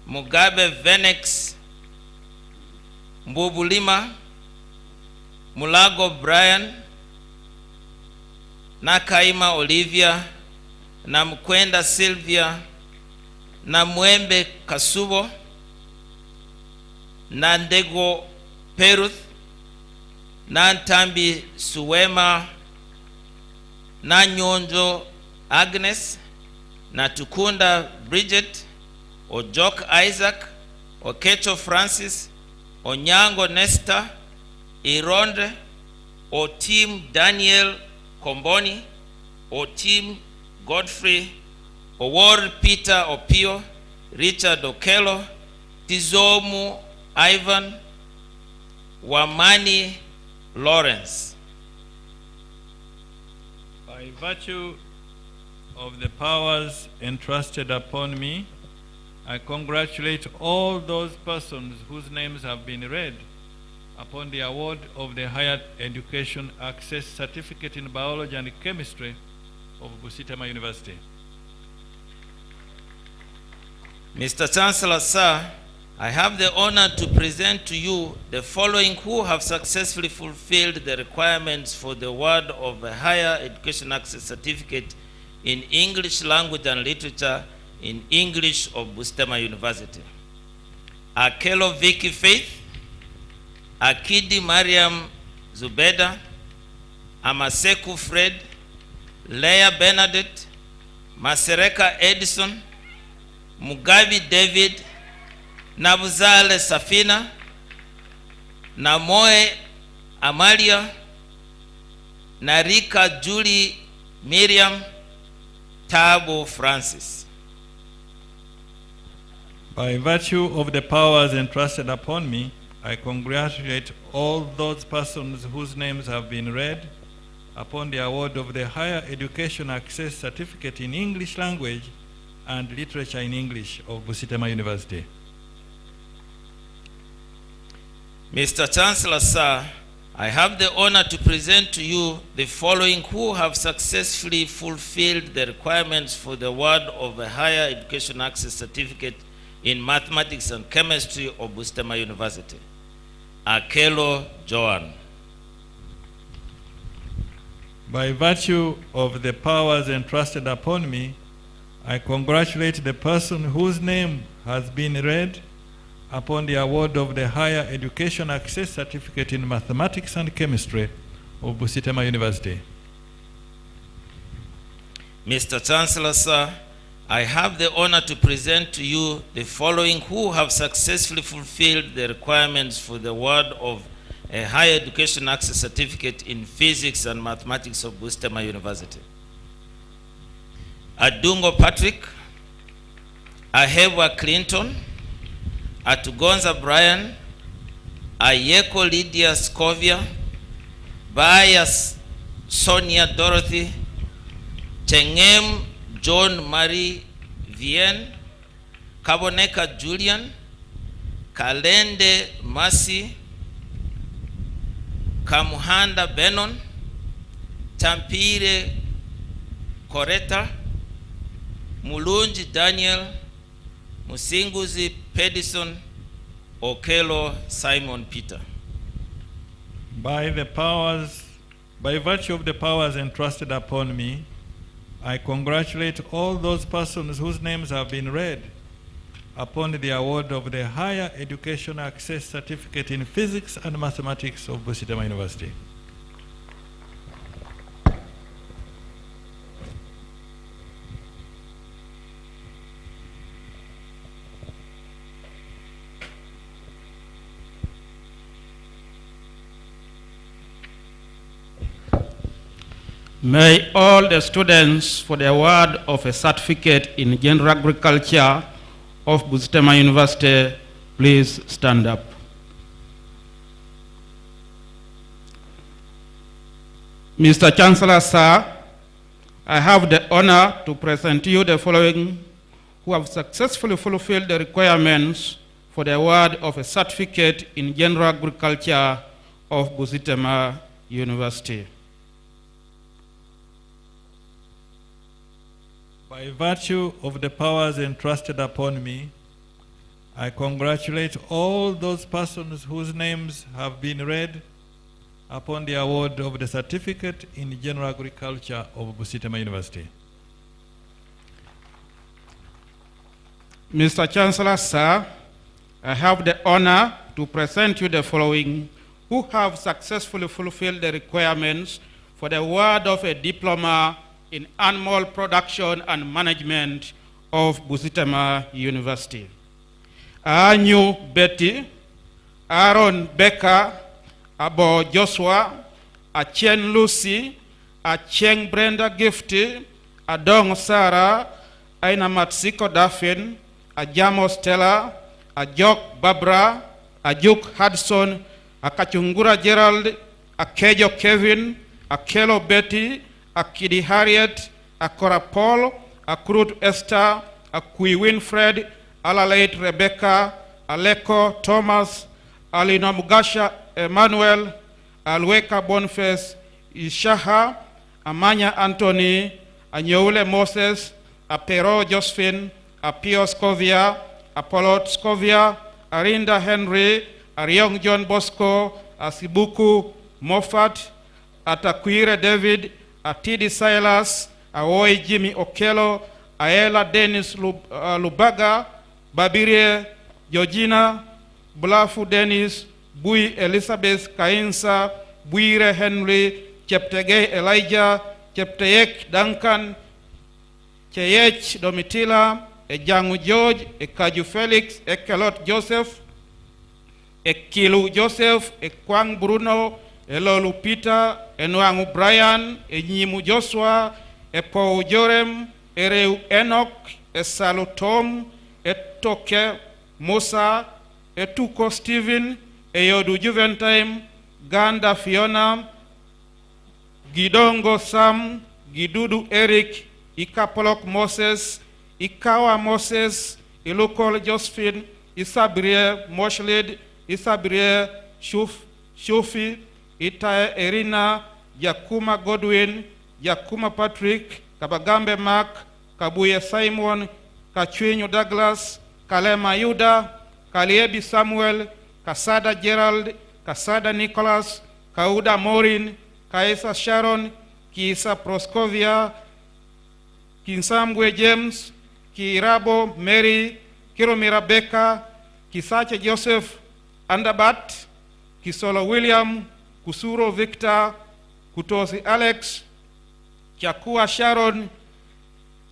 Mugabe Venex, Mbubulima, Mulago Brian, Nakaima Olivia, na Mkwenda Sylvia, na Mwembe Kasubo, na Ndego Peruth, na Ntambi Suwema, na Nyonjo Agnes, na Tukunda Bridget, Ojok Isaac, Okecho Francis, Onyango Nesta, Ironde, Otim Daniel Komboni, Otim Godfrey, Owor Peter Opio, Richard Okello, Tizomu Ivan Wamani Lawrence. By virtue of the powers entrusted upon me, I congratulate all those persons whose names have been read upon the award of the Higher Education Access Certificate in Biology and Chemistry of Busitema University. Mr. Chancellor, sir, I have the honor to present to you the following who have successfully fulfilled the requirements for the award of a Higher Education Access Certificate in English Language and Literature in English of Busitema University. Akelo Vicky Faith, Akidi Mariam Zubeda, Amaseku Fred, Leah Bernadette, Masereka Edison, Mugabi David, Nabuzale Safina, Namoe Amalia, Narika Julie Miriam, Tabo Francis. By virtue of the powers entrusted upon me, I congratulate all those persons whose names have been read upon the award of the Higher Education Access Certificate in English Language and Literature in English of Busitema University. Mr. Chancellor, sir, I have the honor to present to you the following who have successfully fulfilled the requirements for the award of a Higher Education Access Certificate in Mathematics and Chemistry of Busitema University. Akelo Joan. By virtue of the powers entrusted upon me, I congratulate the person whose name has been read upon the award of the Higher Education Access Certificate in Mathematics and Chemistry of Busitema University. Mr. Chancellor, sir, I have the honor to present to you the following who have successfully fulfilled the requirements for the award of a Higher Education Access Certificate in Physics and Mathematics of Busitema University. Adungo Patrick, Ahebwa Clinton, Atugonza Brian, Ayeko Lydia Scovia, Bias Sonia Dorothy, Chengem John Marie Vienne, Kaboneka Julian, Kalende Masi, Kamuhanda Benon, Tampire Koreta, Mulunji Daniel, Musinguzi Pedison, Okelo Simon Peter. By virtue of the powers entrusted upon me, I congratulate all those persons whose names have been read upon the award of the Higher Education Access Certificate in Physics and Mathematics of Busitema University. May all the students for the award of a certificate in general agriculture of Busitema University please stand up. Mr. Chancellor, sir, I have the honor to present to you the following who have successfully fulfilled the requirements for the award of a certificate in general agriculture of Busitema University. By virtue of the powers entrusted upon me, I congratulate all those persons whose names have been read upon the award of the certificate in general agriculture of Busitema University. Mr. Chancellor, sir, I have the honor to present you the following who have successfully fulfilled the requirements for the award of a diploma in animal production and management of Busitema University. Anyu Betty, Aaron Becker, Abo Joshua, Acheng Lucy, Acheng Brenda Gifty, Adong Sarah, Aina Matsiko Daphne, Ajamo Stella, Ajok Barbara, Ajuk Hudson, Akachungura Gerald, Akejo Kevin, Akelo Betty, Akidi Harriet, Akora Paul, Akurut Esther, Akui Winfred, Alaleit Rebecca, Aleko Thomas, Alina Mugasha Emmanuel, Alweka Boniface, Ishaha, Amanya Anthony, Anyoule Moses, Apero Josephine, Apio Scovia, Apollo Scovia, Arinda Henry, Ariong John Bosco, Asibuku Moffat, Atakwire David, Atidi Silas, Awoi Jimmy Okelo, Aela Dennis Lubaga, Babirie Georgina, Blafu Dennis, Bui Elizabeth Kainsa, Buire Henry, Cheptegei Elijah, Chepteyek Duncan, Cheyech Domitila, Ejangu George, Ekaju Felix, Ekelot Joseph, Ekilu Joseph, Ekwang Bruno, Elolu Peter, Enwangu Brian, Enyimu Joshua, Epo Jorem, Ereu Enoch, Esalu Tom, Etoke Musa, Etuko Stephen, Eyodu Juventime, Ganda Fiona, Gidongo Sam, Gidudu Eric, Ikapolok Moses, Ikawa Moses, Ilukol Josephine, Isabrie Moshlid, Isabrie Shufi, Itae Erina, Yakuma Godwin, Yakuma Patrick, Kabagambe Mark, Kabuye Simon, Kachwinyo Douglas, Kalema Yuda, Kaliebi Samuel, Kasada Gerald, Kasada Nicholas, Kauda Morin, Kaisa Sharon, Kisa Proscovia, Kinsambwe James, Kirabo Mary, Kiromira Becca, Kisache Joseph Andabat, Kisolo William, Kusuro Victor, Kutosi Alex, Chakua Sharon,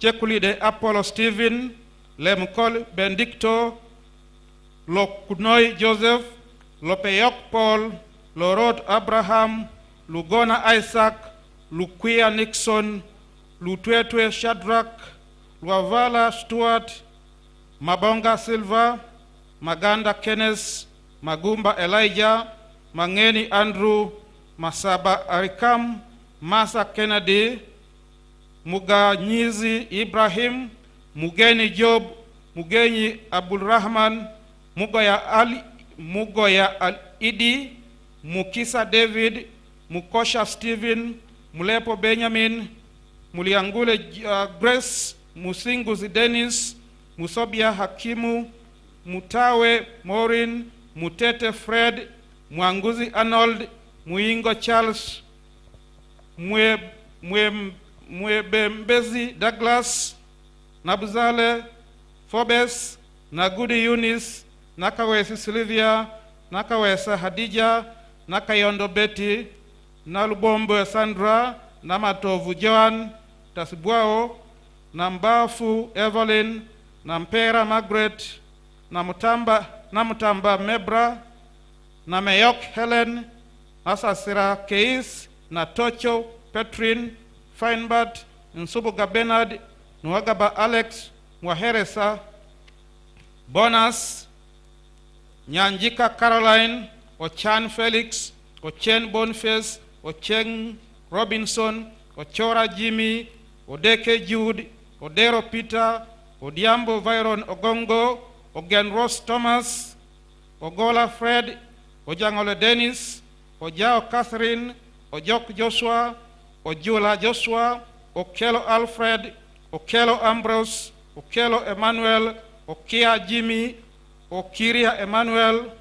Chekulide Apollo Stephen, Lemkol Benedicto, Lokunoi Joseph, Lopeyok Paul, Lorot Abraham, Lugona Isaac, Luquia Nixon, Lutwetwe Shadrach, Luavala Stuart, Mabonga Silva, Maganda Kenneth, Magumba Elijah, Mangeni Andrew, Masaba Arikam, Masa Kennedy, Muganyizi Ibrahim, Mugeni Job, Mugeni Abul Rahman, Mugoya Al-Idi, Mukisa David, Mukosha Stephen, Mulepo Benjamin, Muliangule Grace, Musinguzi Dennis, Musobia Hakimu, Mutawe Maureen, Mutete Fred, Mwanguzi Arnold, Muingo Charles, Mwebembezi Douglas, Nabuzale Forbes, Nagudi Eunice, Nakawesi Sylvia, Nakawesa Hadija, Nakayondo Betty, Nalubombo Sandra, Namatovu Joan, Tasibwao, Nambafu Evelyn, Nampera Margaret, Namutamba Mebra, Nameyok Helen, Nasasira Keis, Natocho Petrin, Feinbert, Nsubuga Bernard, Nwagaba Alex, Mwaheresa, Bonus, Nyanjika Caroline, Ochan Felix, Ochen Boniface, Ocheng Robinson, Ochora Jimmy, Odeke Jude, Odero Peter, Odiambo Viron Ogongo, Ogen Ross Thomas, Ogola Fred, Ojangole Dennis, Ojao Catherine, Ojok Joshua, Ojula Joshua, Okelo Alfred, Okelo Ambrose, Okelo Emmanuel, Okia Jimmy, Okiria Emmanuel,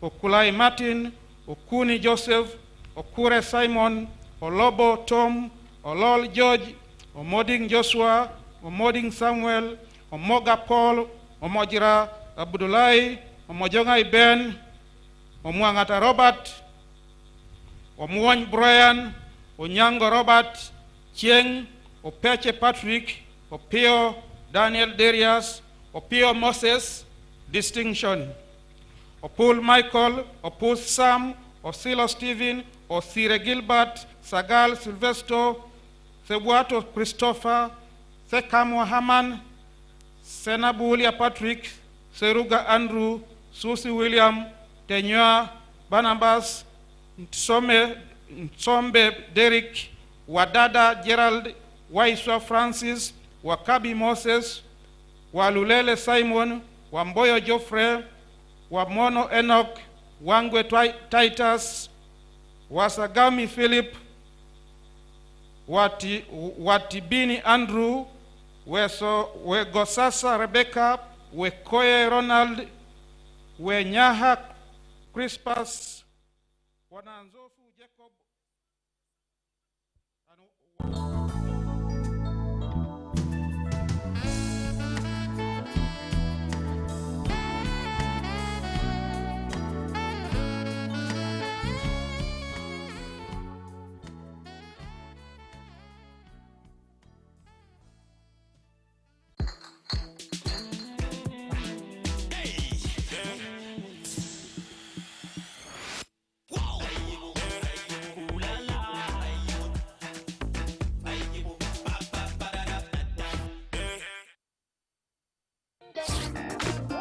Okulai Martin, Okuni Joseph, Okure Simon, Olobo Tom, Olol George, Omoding Joshua, Omoding Samuel, Omoga Paul, Omojira Abdulai, Omojongai Ben, Omwangata Robert, Omwany Brian, Onyango Robert, Chieng, Opeche Patrick, Opio Daniel Darius, Opio Moses, distinction. Opul Michael, Opul Sam, Osilo Stephen, Osire Gilbert, Sagal Silvesto, Sebuato Christopher, Sekamo Haman, Senabulia Patrick, Seruga Andrew, Susie William, Kenywa Barnabas, Nsombe Derek, Wadada Gerald, Waiswa Francis, Wakabi Moses, Walulele Simon, Wamboyo Geoffrey, Wamono Enoch, Wangwe Titus, Wasagami Philip, Watibini Andrew, Wegosasa Rebecca, Wekoye Ronald, Wenyaha Crispus, Wananzofu Jacob,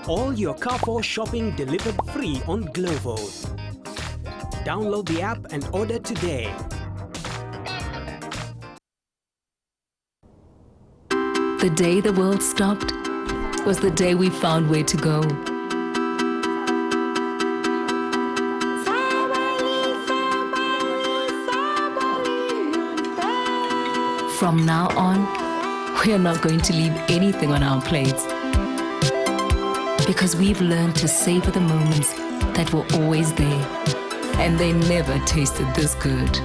All your Carrefour shopping delivered free on Glovo. Download the app and order today. The day the world stopped was the day we found where to go. From now on, we are not going to leave anything on our plates, because we've learned to savor the moments that were always there, and they never tasted this good.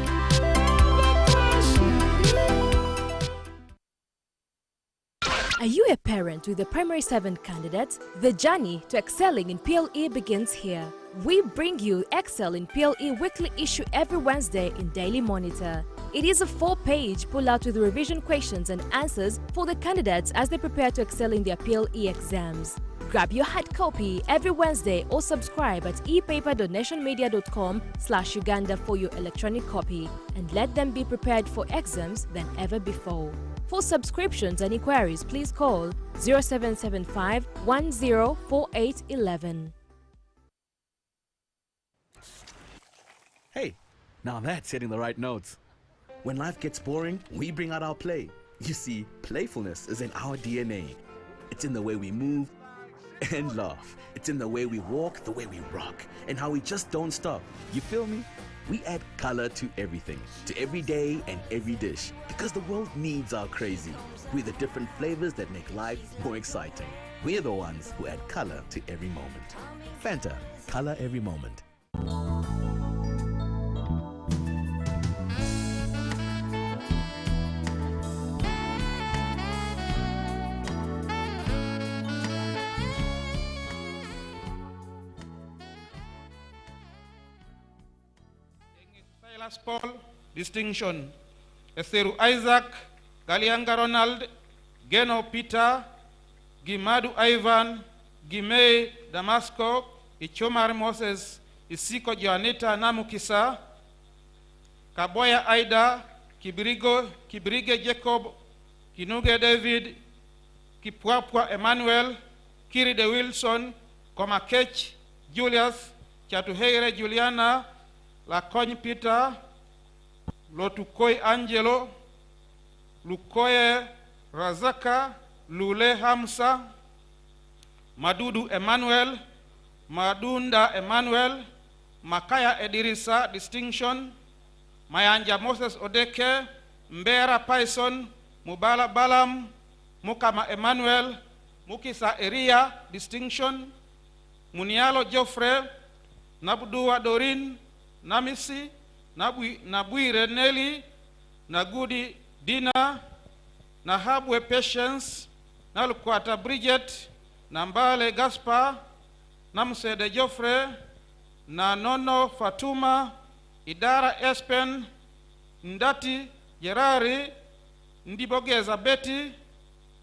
Are you a parent with a Primary 7 candidate? The journey to excelling in PLE begins here. We bring you Excel in PLE weekly issue every Wednesday in Daily Monitor. It is a 4-page pull-out with revision questions and answers for the candidates as they prepare to excel in their PLE exams. Grab your hard copy every Wednesday or subscribe at epaper.nationmedia.com/Uganda for your electronic copy, and let them be prepared for exams than ever before. For subscriptions and inquiries, please call 0775 104811. Hey, now that's hitting the right notes. When life gets boring, we bring out our play. You see, playfulness is in our DNA. It's in the way we move and laugh. It's in the way we walk, the way we rock, and how we just don't stop. You feel me? We add color to everything, to every day and every dish, because the world needs our crazy. We're the different flavors that make life more exciting. We're the ones who add color to every moment. Fanta, color every moment. Silas Paul, distinction. Esteru Isaac, Galianga Ronald, Geno Peter, Gimadu Ivan, Gimei Damasco, Ichomar Moses, Isiko Joanita Namukisa, Kaboya Aida, Kibrige Jacob, Kinuge David, Kipwapwa Emmanuel, Kiride Wilson, Komakech Julius, Chatuheire Juliana, Lakogne Peter, Lotukoi Angelo, Lukoye Razaka, Lule Hamsa, Madudu Emmanuel, Madunda Emmanuel, Makaya Edirisa, distinction, Mayanja Moses Odeke, Mbera Python, Mubala Balam, Mukama Emmanuel, Mukisa Eria, distinction, Munialo Geoffrey, Nabudua Dorin, Namisi, Nabwire Nelly, Nagudi Dina, Nahabwe Patience, Nalukwata Bridget, Nambale Gaspar, Namsede Geoffrey, Nanono Fatuma, Idara Espen, Ndati Gerari, Ndibogeza Betty,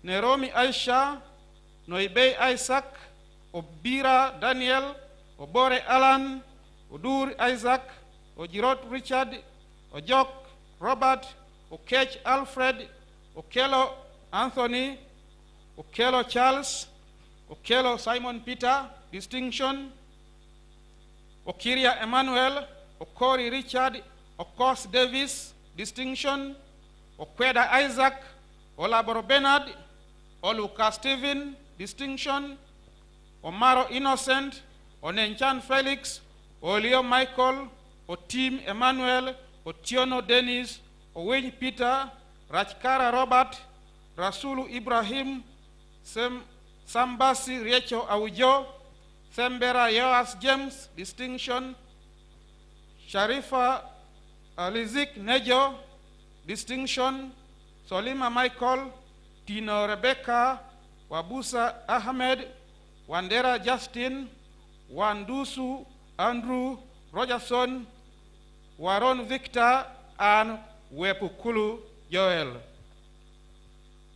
Neromi Aisha, Noibei Isaac, Obira Daniel, Obore Alan, Odur Isaac, Ojirot Richard, Ojok Robert, Okech Alfred, Okelo Anthony, Okelo Charles, Okelo Simon Peter, distinction, Okiria Emmanuel, Okori Richard, Okos Davis, distinction, Okweda Isaac, Olaboro Bernard, Oluka Stephen, distinction, Omaro Innocent, Onenchan Felix, Olio Michael, Otim Emmanuel, Otiono Dennis, Owen Peter, Rachkara Robert, Rasulu Ibrahim, Sambasi Rachel Awujo, Sembera Yoas James, distinction, Sharifa Alizik Nejo, distinction, Solima Michael, Tino Rebecca, Wabusa Ahmed, Wandera Justin, Wandusu Andrew Rogerson, Waron Victor, and Wepukulu Joel.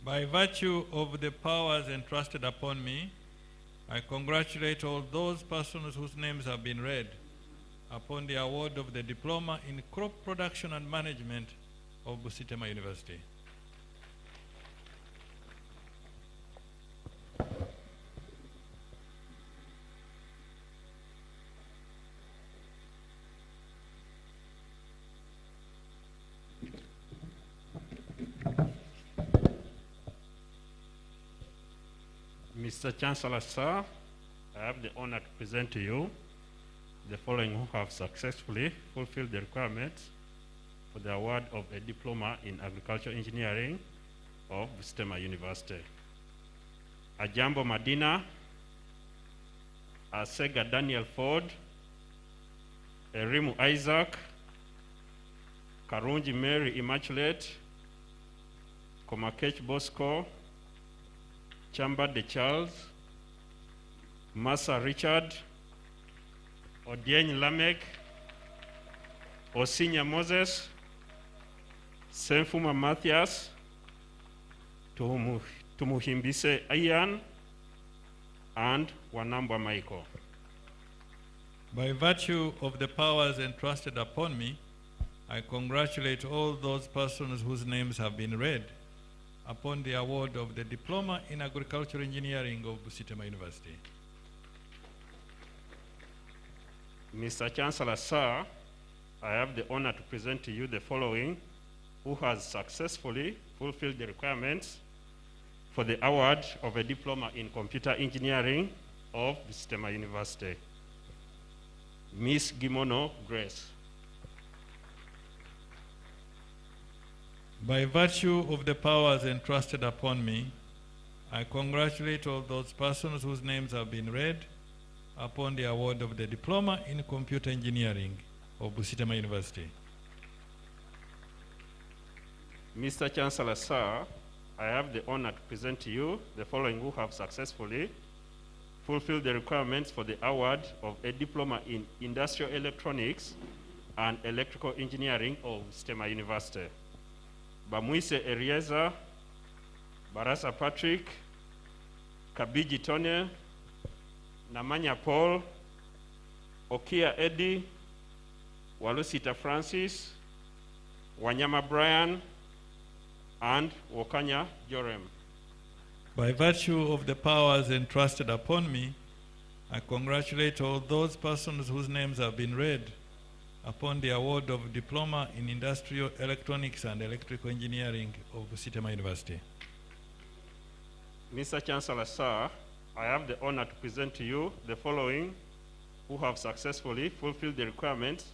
By virtue of the powers entrusted upon me, I congratulate all those persons whose names have been read upon the award of the Diploma in Crop Production and Management of Busitema University. Mr. Chancellor, sir, I have the honor to present to you the following who have successfully fulfilled the requirements for the award of a Diploma in Agricultural Engineering of Busitema University. Ajambo Madina, Asega Daniel Ford, Erimu Isaac, Karunji Mary Immaculate, Komakech Bosco, Chamba de Charles, Massa Richard, Odieny Lamek, Osinya Moses, Senfuma Matthias, Tumuhimbise Ian, and Wanambwa Michael. By virtue of the powers entrusted upon me, I congratulate all those persons whose names have been read upon the award of the Diploma in Agricultural Engineering of Busitema University. Mr. Chancellor, sir, I have the honor to present to you the following who has successfully fulfilled the requirements for the award of a Diploma in Computer Engineering of Busitema University. Miss Gimono Grace. By virtue of the powers entrusted upon me, I congratulate all those persons whose names have been read upon the award of the Diploma in Computer Engineering of Busitema University. Mr. Chancellor, sir, I have the honor to present to you the following who have successfully fulfilled the requirements for the award of a Diploma in Industrial Electronics and Electrical Engineering of Busitema University. Bamwise Erieza, Barasa Patrick, Kabiji Tone, Namanya Paul, Okia Eddie, Walusita Francis, Wanyama Brian, and Wakanya Jorem. By virtue of the powers entrusted upon me, I congratulate all those persons whose names have been read upon the award of Diploma in Industrial Electronics and Electrical Engineering of Busitema University. Mr. Chancellor, sir, I have the honor to present to you the following who have successfully fulfilled the requirements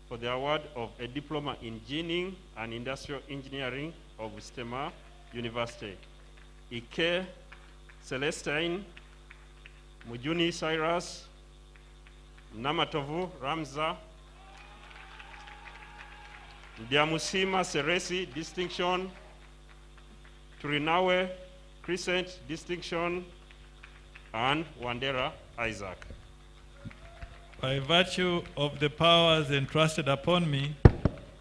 for the award of a Diploma in Engineering and Industrial Engineering of Busitema University. Ike Celestine, Mujuni Cyrus, Namatovu Ramza, Diamusima Seresi, distinction, Turinawe Crescent, distinction, and Wandera Isaac. By virtue of the powers entrusted upon me,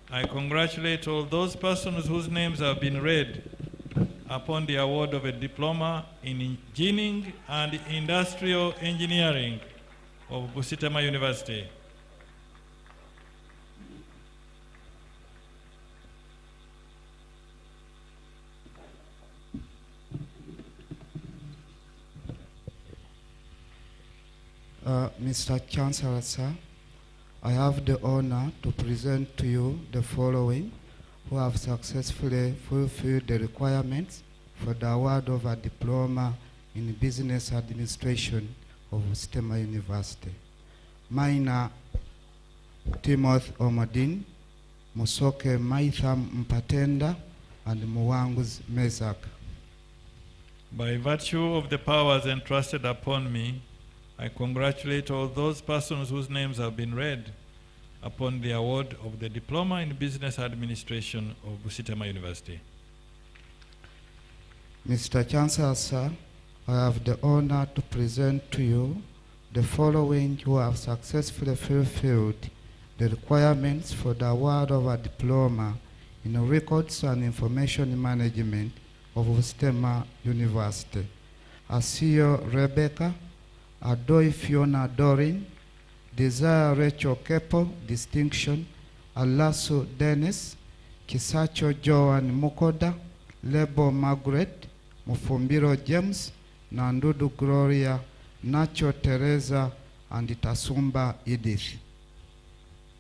I congratulate all those persons whose names have been read upon the award of a Diploma in Engineering and Industrial Engineering of Busitema University. Mr. Chancellor, sir, I have the honor to present to you the following who have successfully fulfilled the requirements for the award of a diploma in business administration of Busitema University. Maina Timothy Omadin, Musoke Maitham Mpatenda, and Muwangus Mesak. By virtue of the powers entrusted upon me, I congratulate all those persons whose names have been read upon the award of the Diploma in Business Administration of Busitema University. Mr. Chancellor, sir, I have the honor to present to you the following who have successfully fulfilled the requirements for the award of a diploma in records and information management of Busitema University. Asio Rebecca, Adoi Fiona Dorin, Desire Rachel Kepo, distinction, Alaso Dennis, Kisacho Joan Mukoda, Lebo Margaret, Mufumbiro James, Nandudu Gloria, Nacho Teresa, and Itasumba Edith.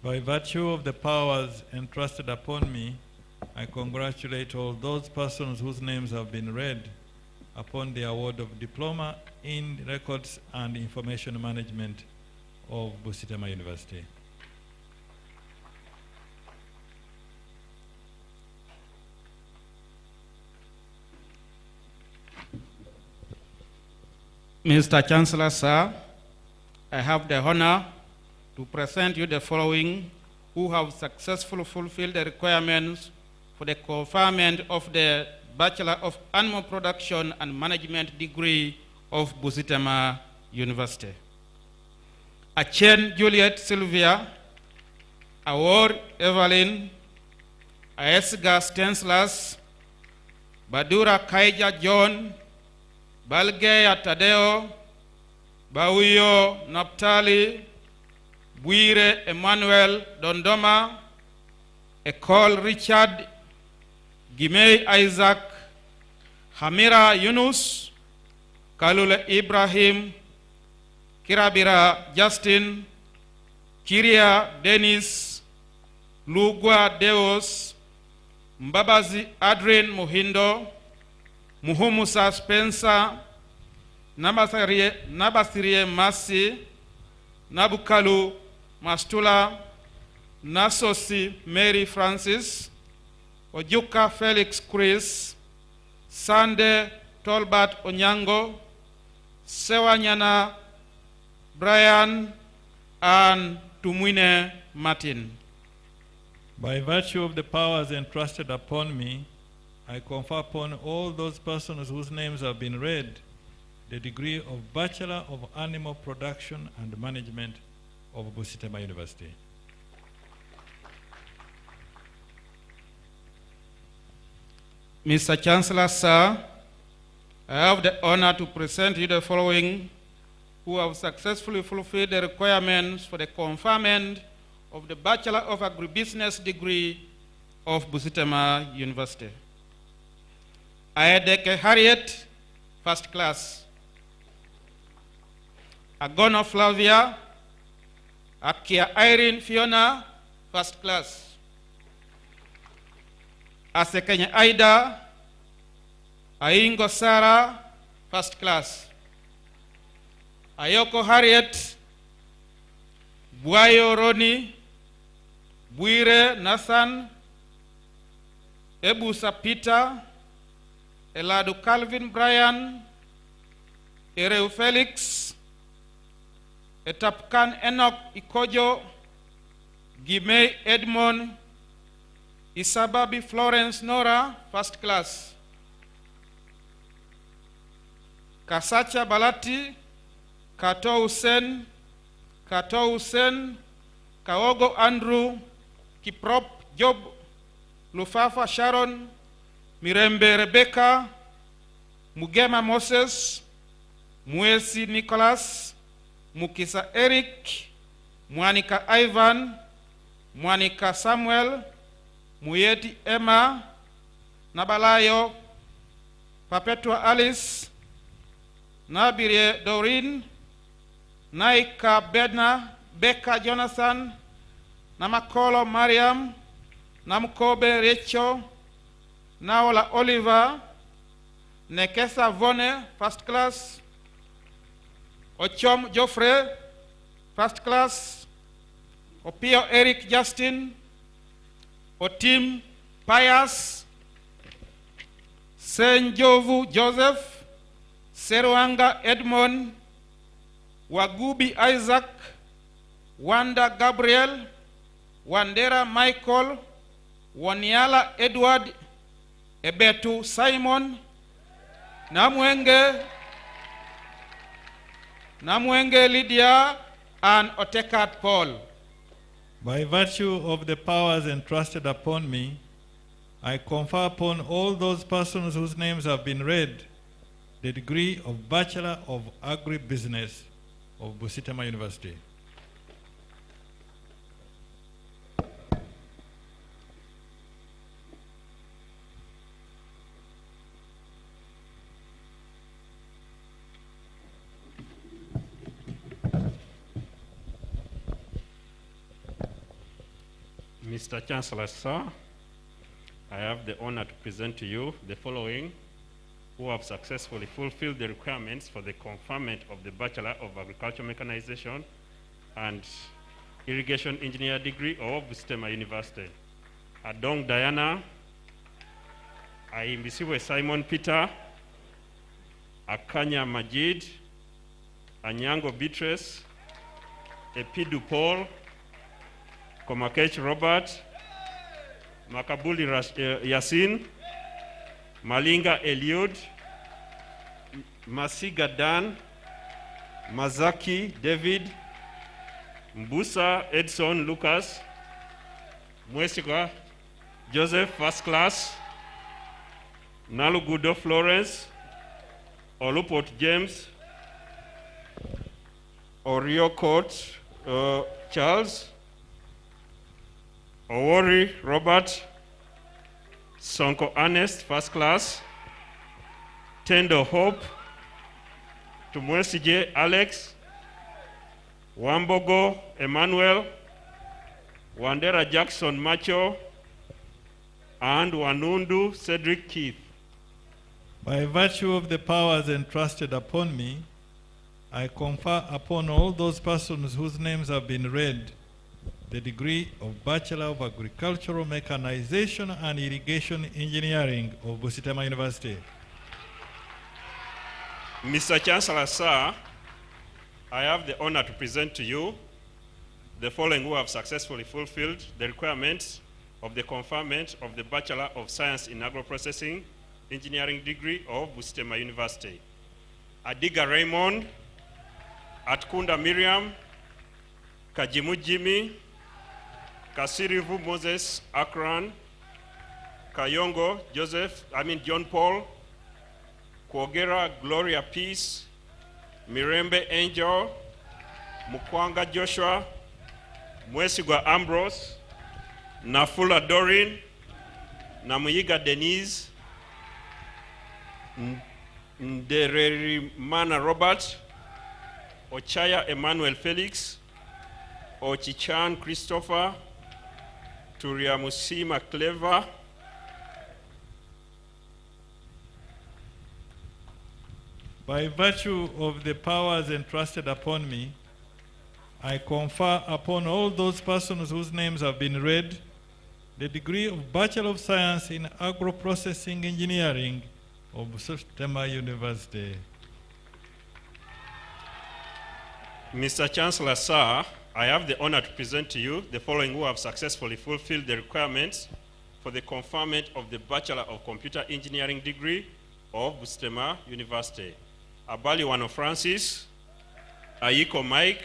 By virtue of the powers entrusted upon me, I congratulate all those persons whose names have been read upon the award of Diploma in Records and Information Management of Busitema University. Mr. Chancellor, sir, I have the honor to present you the following who have successfully fulfilled the requirements for the conferment of the Bachelor of Animal Production and Management degree of Busitema University. Achen Juliet Sylvia, Award Evelyn, Aesga Stenslas, Badura Kaija John, Balgeya Tadeo, Bauyo Naptali, Buire Emmanuel Dondoma, Ecole Richard, Gimei Isaac, Hamira Yunus, Kalule Ibrahim, Kirabira Justin, Kiria Dennis, Lugwa Deos, Mbabazi Adrian Muhindo, Muhumusa Spencer, Nabasirie Masi, Nabukalu Mastula, Nasosi Mary Francis, Ojuka Felix Chris, Sande Tolbert Onyango, Sewanyana Brian, and Tumwine Martin. By virtue of the powers entrusted upon me, I confer upon all those persons whose names have been read the degree of Bachelor of Animal Production and Management of Busitema University. Mr. Chancellor, sir, I have the honor to present you the following who have successfully fulfilled the requirements for the conferment of the Bachelor of Agribusiness degree of Busitema University. Aedeke Harriet, first class. Agono Flavia, Akia Irene Fiona, first class. Asekenya Aida, Aingo Sarah, first class. Ayoko Harriet, Buayo Roni, Buire Nathan, Ebusa Peter, Eladu Calvin Brian, Ereu Felix, Etapkan Enoch Ikojo, Gimei Edmond, Isababi Florence Nora, first class. Kasacha Balati, Kato Hussein, Kaogo Andrew, Kiprop Job, Lufafa Sharon, Mirembe Rebecca, Mugema Moses, Muesi Nicholas, Mukisa Eric, Mwanika Ivan, Mwanika Samuel, Muyeti Emma, Nabalayo, Perpetua Alice, Nabirie Doreen, Naika Bedna, Becca Jonathan, Namakolo Mariam, Namkobe Rachel, Naola Oliver, Nekesa Vone, first class, Ochom Geoffrey, first class, Opio Eric Justin, Otim Pius, Senjovu Joseph, Serwanga Edmond, Wagubi Isaac, Wanda Gabriel, Wandera Michael, Waniala Edward, Ebetu Simon, Namwenge Lydia, and Otekat Paul. By virtue of the powers entrusted upon me, I confer upon all those persons whose names have been read the degree of Bachelor of Agribusiness of Busitema University. Mr. Chancellor, sir, I have the honor to present to you the following who have successfully fulfilled the requirements for the conferment of the Bachelor of Agricultural Mechanization and Irrigation Engineer degree of Busitema University. Adong Diana, Aimbisiwe Simon Peter, Akanya Majid, Anyango Beatrice, Epidu Paul, Komakech Robert, Makabuli Yasin, Malinga Eliud, Masiga Dan, Mazaki David, Mbusa Edson Lucas, Mwesiga Joseph first class, Nalugudo Florence, Olupot James, Orio Court Charles, Owori Robert, Sonko Ernest, first class, Tendo Hope, Tumwesije Alex, Wambogo Emmanuel, Wandera Jackson Macho, and Wanundu Cedric Keith. By virtue of the powers entrusted upon me, I confer upon all those persons whose names have been read the degree of Bachelor of Agricultural Mechanization and Irrigation Engineering of Busitema University. Mr. Chancellor, sir, I have the honor to present to you the following who have successfully fulfilled the requirements of the conferment of the Bachelor of Science in Agro-Processing Engineering degree of Busitema University. Adiga Raymond, Atkunda Miriam, Kajimu Jimmy, Kasirivu Moses Akran, Kayongo John Paul, Kwogera Gloria Peace, Mirembe Angel, Mukwanga Joshua, Mwesigwa Ambrose, Nafula Doreen, Namuyiga Denise, Ndererimana Robert, Ochaya Emmanuel Felix, Ochichan Christopher, Turiamusima Clever, by virtue of the powers entrusted upon me, I confer upon all those persons whose names have been read the degree of Bachelor of Science in Agro-Processing Engineering of Busitema University. Mr. Chancellor, sir, I have the honor to present to you the following who have successfully fulfilled the requirements for the conferment of the Bachelor of Computer Engineering degree of Busitema University. Abali Wano Francis, Ayiko Mike,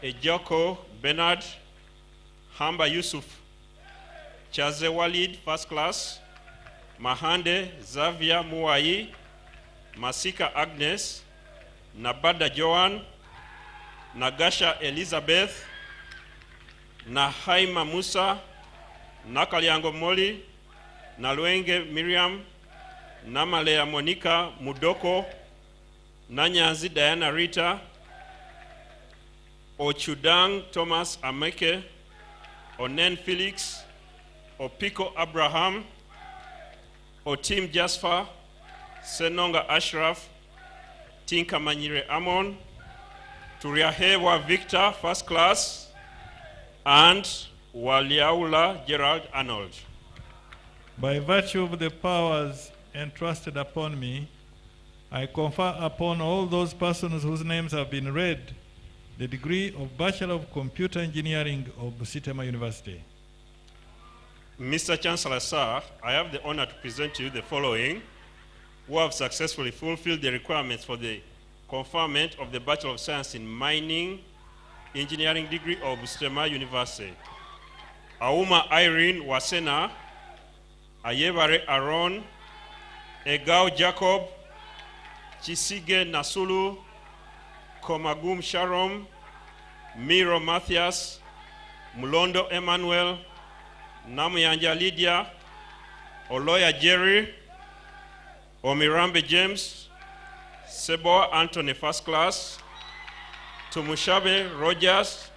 Ejoko Bernard, Hamba Yusuf, Chaze Walid, first class, Mahande Xavier Muai, Masika Agnes, Nabada Joan, Nagasha Elizabeth, Nahaima Musa, Nakalyango Moli, Nalwenge Miriam, Namalea Monica Mudoko, Nanyazi Diana Rita, Ochudang Thomas Ameke, Onen Felix, Opiko Abraham, Otim Jasper, Senonga Ashraf, Tinka Manyire Amon, Turiahewa Victor, first class, and Waliaula Gerald Arnold. By virtue of the powers entrusted upon me, I confer upon all those persons whose names have been read the degree of Bachelor of Computer Engineering of Busitema University. Mr. Chancellor, sir, I have the honor to present to you the following who have successfully fulfilled the requirements for the conferment of the Bachelor of Science in Mining Engineering degree of Busitema University. Auma Irene Wasena, Ayebare Aaron, Egao Jacob, Chisige Nasulu, Komagum Sharom, Miro Matthias, Mulondo Emmanuel, Namuyanja Lydia, Oloya Jerry, Omirambe James, Sebo Anthony first class, Tumushabe Rogers,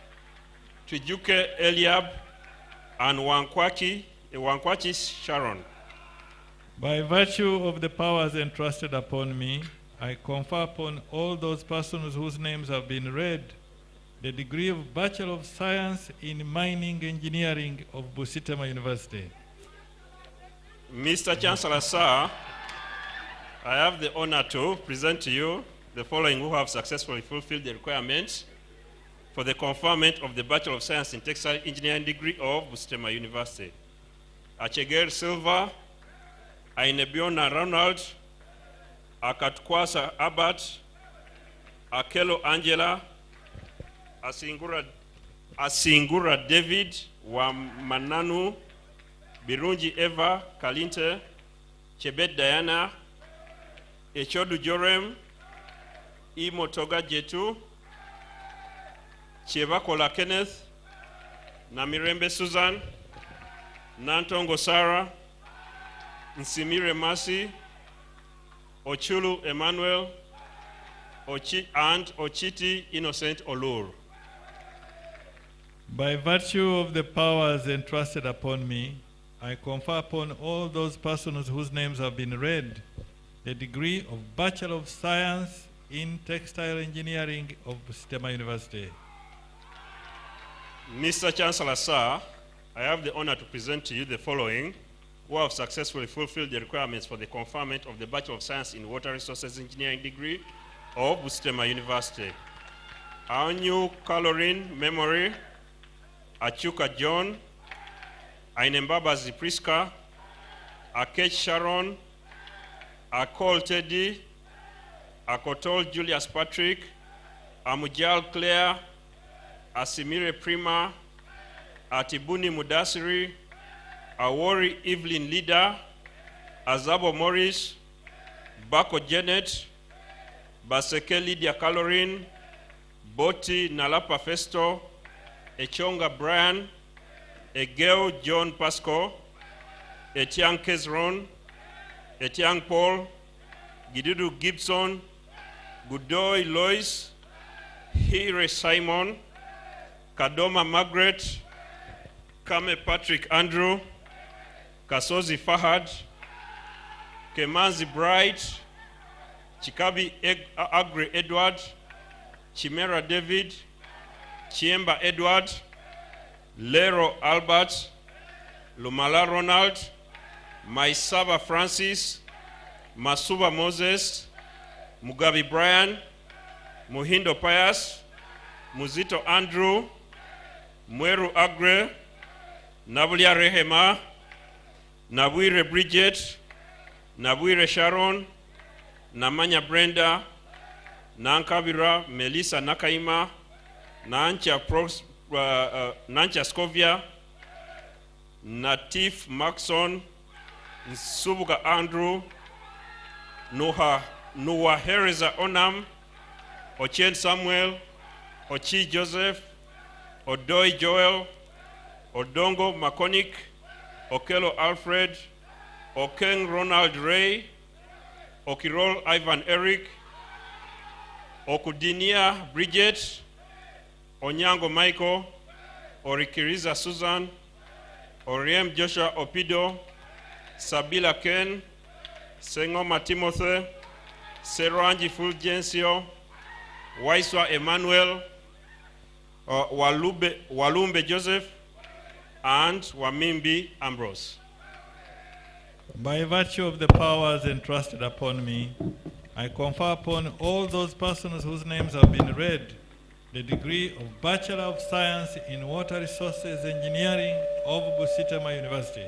Tujuke Eliab, and Wankwachi Sharon. By virtue of the powers entrusted upon me, I confer upon all those persons whose names have been read the degree of Bachelor of Science in Mining Engineering of Busitema University. Mr. Chancellor, sir, I have the honor to present to you the following who have successfully fulfilled the requirements for the conferment of the Bachelor of Science in Textile Engineering degree of Busitema University. Acheger Silva, Ainebiona Ronald, Akatkwasa Abat, Akelo Angela, Asingura David wa Mananu, Birunji Eva Kalinte, Chebet Diana, Echodu Jorem, Imotoga Jetu, Chevakola Kenneth, Namirembe Susan, Nantongo Sarah, Nsimire Masi, Ochulu Emmanuel, and Ochiti Innocent Olur. By virtue of the powers entrusted upon me, I confer upon all those persons whose names have been read the degree of Bachelor of Science in Textile Engineering of Busitema University. Mr. Chancellor, sir, I have the honor to present to you the following who have successfully fulfilled the requirements for the conferment of the Bachelor of Science in Water Resources Engineering degree of Busitema University. Anyu Caroline Memory, Achuka John, Ainembaba Zipriska, Akech Sharon, Akol Teddy, Akotol Julius Patrick, Amujal Claire, Asimire Prima, Atibuni Mudasiri, Awori Evelyn Lida, Azabo Morris, Bako Janet, Baseke Lydia Calorin, Boti Nalapa Festo, Echonga Brian, Egeo John Pasco, Etiang Kezron, Etiang Paul, Gidudu Gibson, Gudoy Lois, Hire Simon, Kadoma Margaret, Kame Patrick Andrew, Kasozi Fahad, Kemanzi Bright, Chikabi Agri Edward, Chimera David, Chiemba Edward, Lero Albert, Lumala Ronald, Maisaba Francis, Masuba Moses, Mugabi Brian, Muhindo Pius, Muzito Andrew, Mweru Agre, Nabulia Rehema, Nabwire Bridget, Nabwire Sharon, Namanya Brenda, Nankabira Melissa Nakaima, Nancha Scovia, Natif Maxon, Nsubuga Andrew, Noah Hereza Onam, Ochen Samuel, Ochi Joseph, Odoi Joel, Odongo Makonik, Okelo Alfred, Okeng Ronald Ray, Okirol Ivan Eric, Okudinia Bridget, Onyango Michael, Orikiriza Susan, Oriem Joshua Opido, Sabila Ken, Sengoma Timothy, Seranji Fulgencio, Waiswa Emmanuel, Walumbe Joseph, and Wamimbi Ambrose. By virtue of the powers entrusted upon me, I confer upon all those persons whose names have been read the degree of Bachelor of Science in Water Resources Engineering of Busitema University.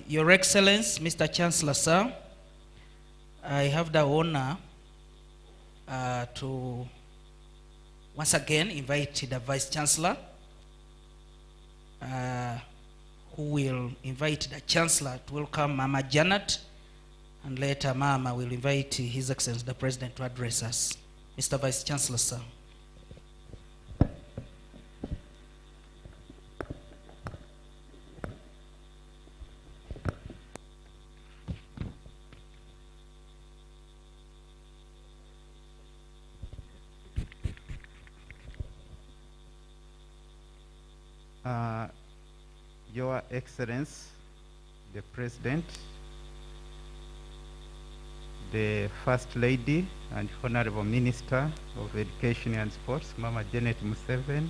Your Excellency, Mr. Chancellor, sir, I have the honor to once again invite the Vice Chancellor, who will invite the Chancellor to welcome Mama Janet, and later Mama will invite His Excellency the President to address us. Mr. Vice Chancellor, sir. Your Excellency, the President, the First Lady and Honorable Minister of Education and Sports, Mama Janet Museveni,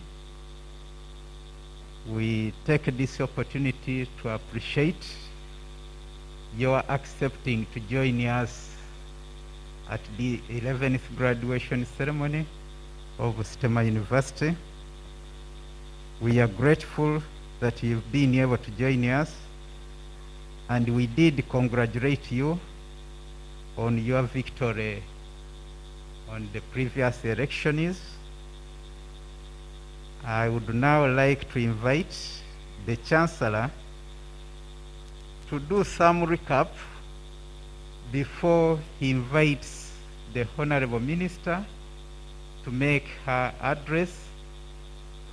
we take this opportunity to appreciate your accepting to join us at the 11th graduation ceremony of Busitema University. We are grateful that you've been able to join us, and we did congratulate you on your victory on the previous elections. I would now like to invite the Chancellor to do some recap before he invites the Honorable Minister to make her address,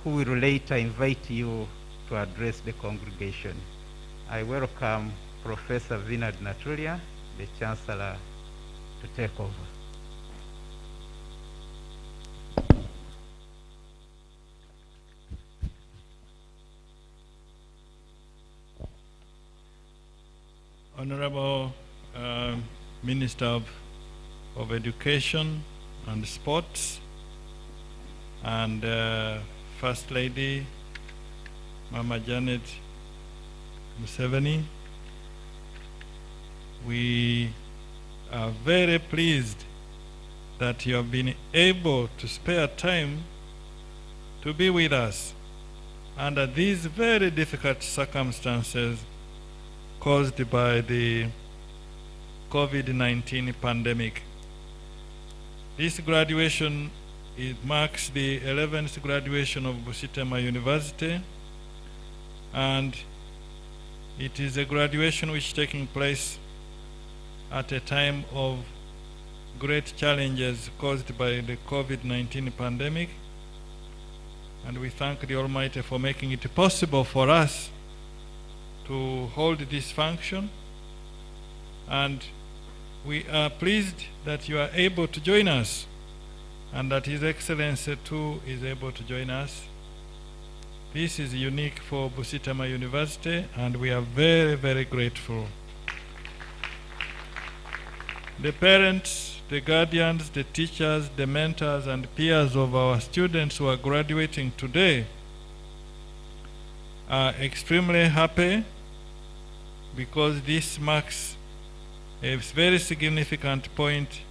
who will later invite you to address the congregation. I welcome Professor Vinod Natulia, the Chancellor, to take over. Honorable Minister of Education and Sports, and First Lady Mama Janet Museveni, we are very pleased that you have been able to spare time to be with us under these very difficult circumstances caused by the COVID-19 pandemic. This graduation, it marks the 11th graduation of Busitema University, and it is a graduation which is taking place at a time of great challenges caused by the COVID-19 pandemic. And we thank the Almighty for making it possible for us to hold this function. And we are pleased that you are able to join us, and that His Excellency too is able to join us. This is unique for Busitema University, and we are very, very grateful. The parents, the guardians, the teachers, the mentors, and peers of our students who are graduating today are extremely happy, because this marks a very significant point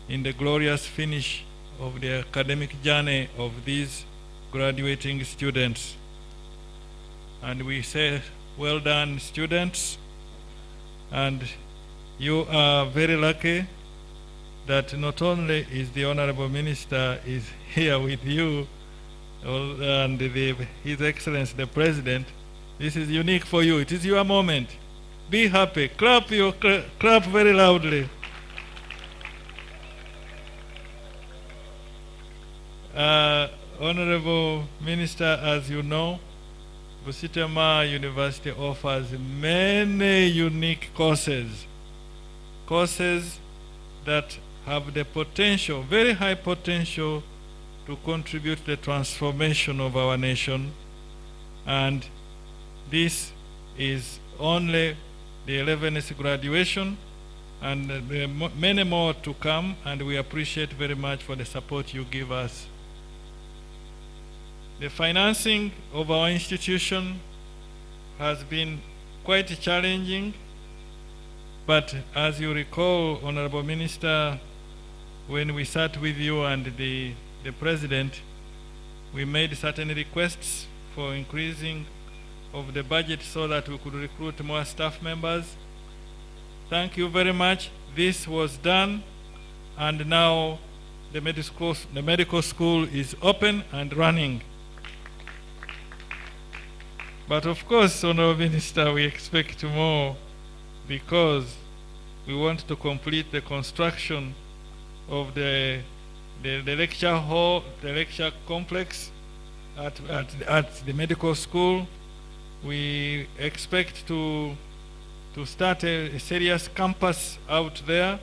in the glorious finish of the academic journey of these graduating students. And we say, well done, students. And you are very lucky that not only is the Honorable Minister is here with you, and His Excellency the President, This is unique for you. It is your moment. Be happy. Clap very loudly. Honorable Minister, as you know, Busitema University offers many unique courses that have the potential, very high potential, to contribute to the transformation of our nation. And this is only the 11th graduation, and there are many more to come, and we appreciate very much for the support you give us. The financing of our institution has been quite challenging, but as you recall, Honorable Minister, when we sat with you and the President, we made certain requests for increasing of the budget so that we could recruit more staff members. Thank you very much. This was done, and now the medical school is open and running. But of course, Honorable Minister, we expect more, because we want to complete the construction of the lecture hall, the lecture complex at the medical school. We expect to start a serious campus out there,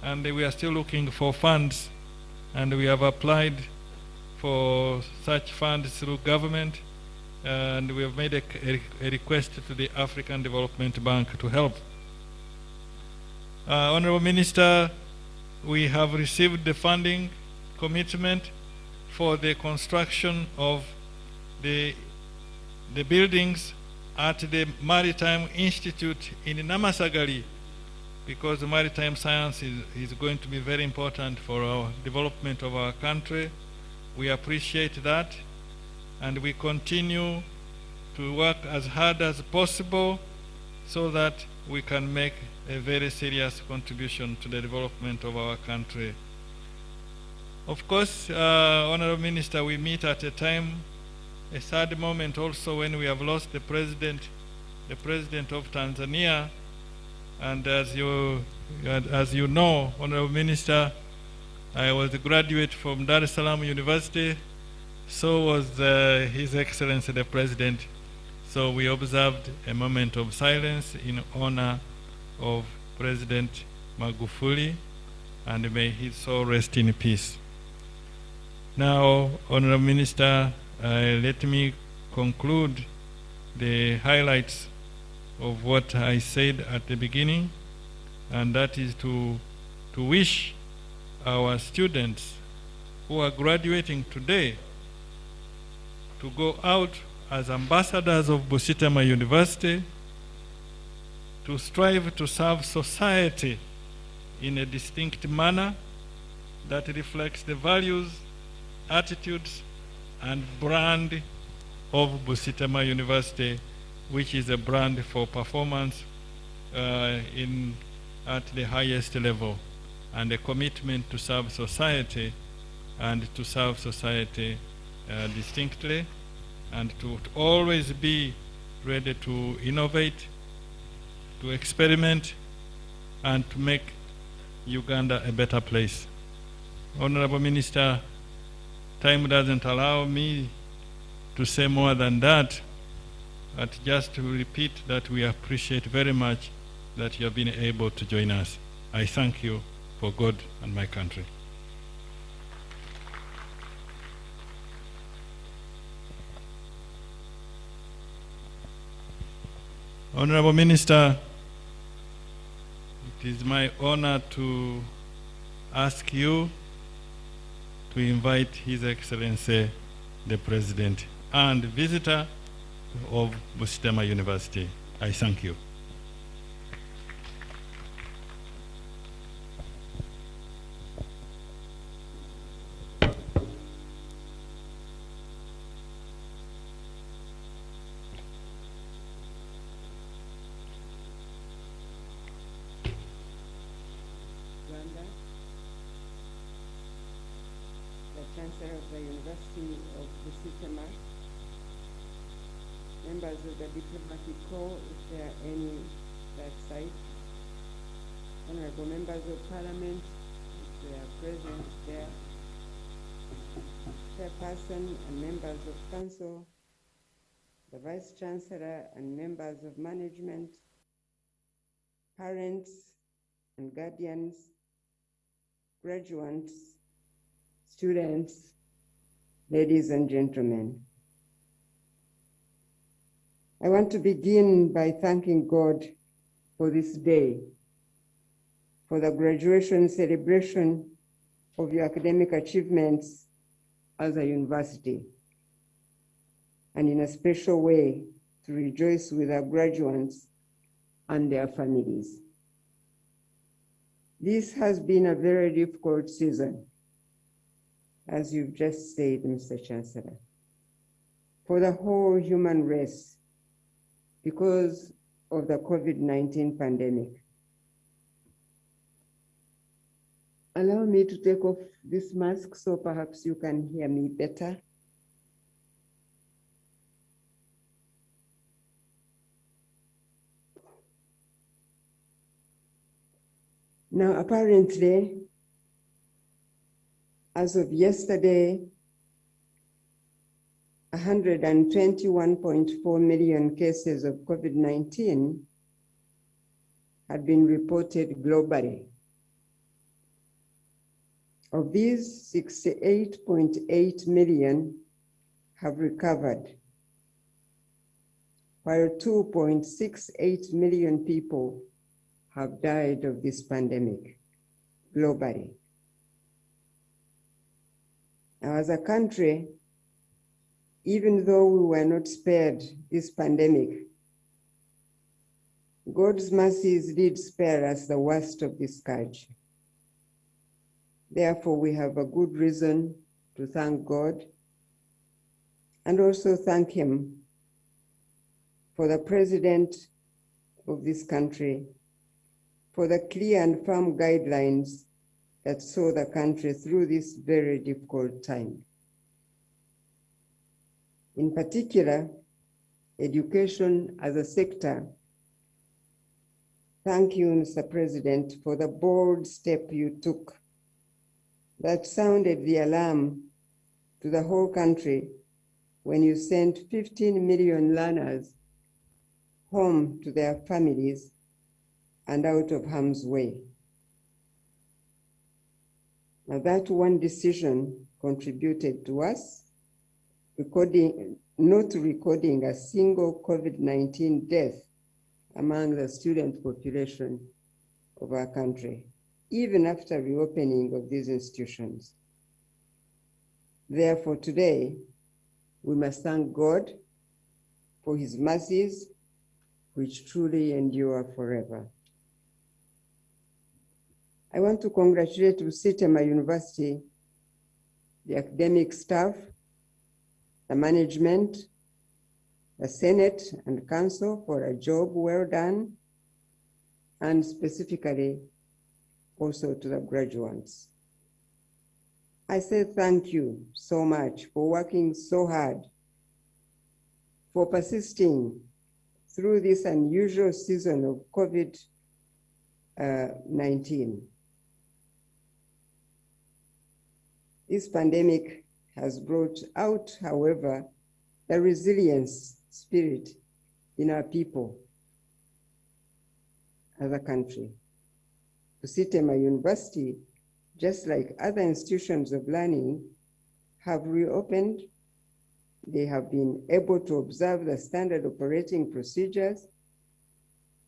and we are still looking for funds, and we have applied for such funds through government, and we have made a request to the African Development Bank to help. Honorable Minister, we have received the funding commitment for the construction of the buildings at the Maritime Institute in Namasagali, because maritime science is going to be very important for our development of our country. We appreciate that, and we continue to work as hard as possible so that we can make a very serious contribution to the development of our country. Of course, Honorable Minister, we meet at a time, a sad moment also, when we have lost the President of Tanzania. And as you know, Honorable Minister, I was a graduate from Dar es Salaam University, so was His Excellency the President. So we observed a moment of silence in honor of President Magufuli, and may his soul rest in peace. Now, Honorable Minister, let me conclude the highlights of what I said at the beginning, and that is to wish our students who are graduating today to go out as ambassadors of Busitema University, to strive to serve society in a distinct manner that reflects the values, attitudes, and brand of Busitema University, which is a brand for performance at the highest level, and a commitment to serve society, and to serve society distinctly, and to always be ready to innovate, to experiment, and to make Uganda a better place. Honorable Minister, time doesn't allow me to say more than that, but just to repeat that we appreciate very much that you have been able to join us. I thank you for God and my country. Honorable Minister, it is my honor to ask you to invite His Excellency the President and visitor of Busitema University. I thank you. Chancellor of the University of Busitema, members of the diplomatic corps, if there are any that side, honorable members of parliament, if they are present there, chairperson and members of council, the vice chancellor and members of management, parents and guardians, graduates, students, ladies and gentlemen. I want to begin by thanking God for this day, for the graduation celebration of your academic achievements as a university, and in a special way to rejoice with our graduates and their families. This has been a very difficult season, as you've just said, Mr. Chancellor, for the whole human race because of the COVID-19 pandemic. Allow me to take off this mask so perhaps you can hear me better. Now, apparently, as of yesterday, 121.4 million cases of COVID-19 had been reported globally. Of these, 68.8 million have recovered, while 2.68 million people have died of this pandemic globally. Now, as a country, even though we were not spared this pandemic, God's mercies did spare us the worst of this scourge. Therefore, we have a good reason to thank God and also thank Him for the President of this country, for the clear and firm guidelines that saw the country through this very difficult time. In particular, education as a sector. Thank you, Mr. President, for the bold step you took that sounded the alarm to the whole country when you sent 15 million learners home to their families and out of harm's way. Now, that one decision contributed to us not recording a single COVID-19 death among the student population of our country, even after reopening of these institutions. Therefore, today, we must thank God for His mercies, which truly endure forever. I want to congratulate Busitema University, the academic staff, the management, the Senate and Council for a job well done, and specifically also to the graduates. I say thank you so much for working so hard, for persisting through this unusual season of COVID-19. This pandemic has brought out, however, the resilience spirit in our people as a country. Busitema University, just like other institutions of learning, have reopened. They have been able to observe the standard operating procedures.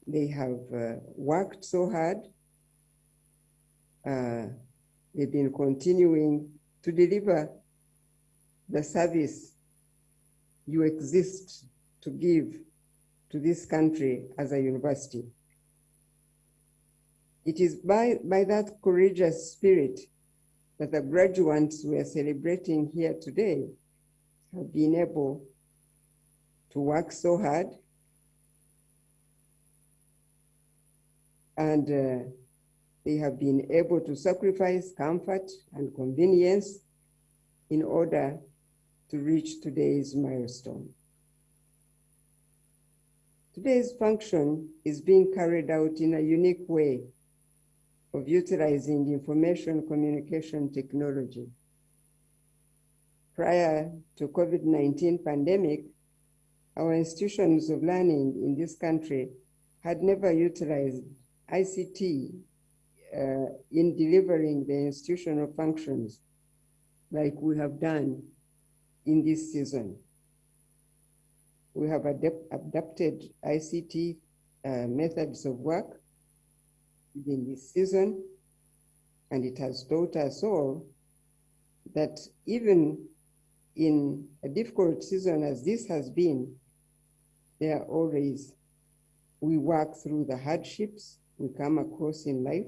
They have worked so hard. They've been continuing to deliver the service you exist to give to this country as a university. It is by that courageous spirit that the graduates we are celebrating here today have been able to work so hard, and they have been able to sacrifice comfort and convenience in order to reach today's milestone. Today's function is being carried out in a unique way of utilizing information communication technology. Prior to COVID-19 pandemic, our institutions of learning in this country had never utilized ICT in delivering the institutional functions like we have done in this season. We have adapted ICT methods of work in this season, and it has taught us all that even in a difficult season as this has been, there are always, we work through the hardships we come across in life,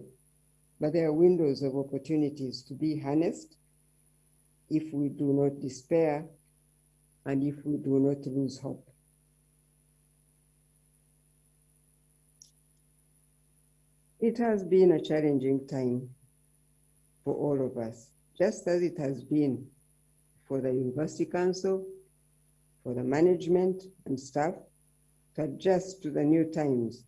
but there are windows of opportunities to be harnessed if we do not despair and if we do not lose hope. It has been a challenging time for all of us, just as it has been for the University Council, for the management and staff to adjust to the new times,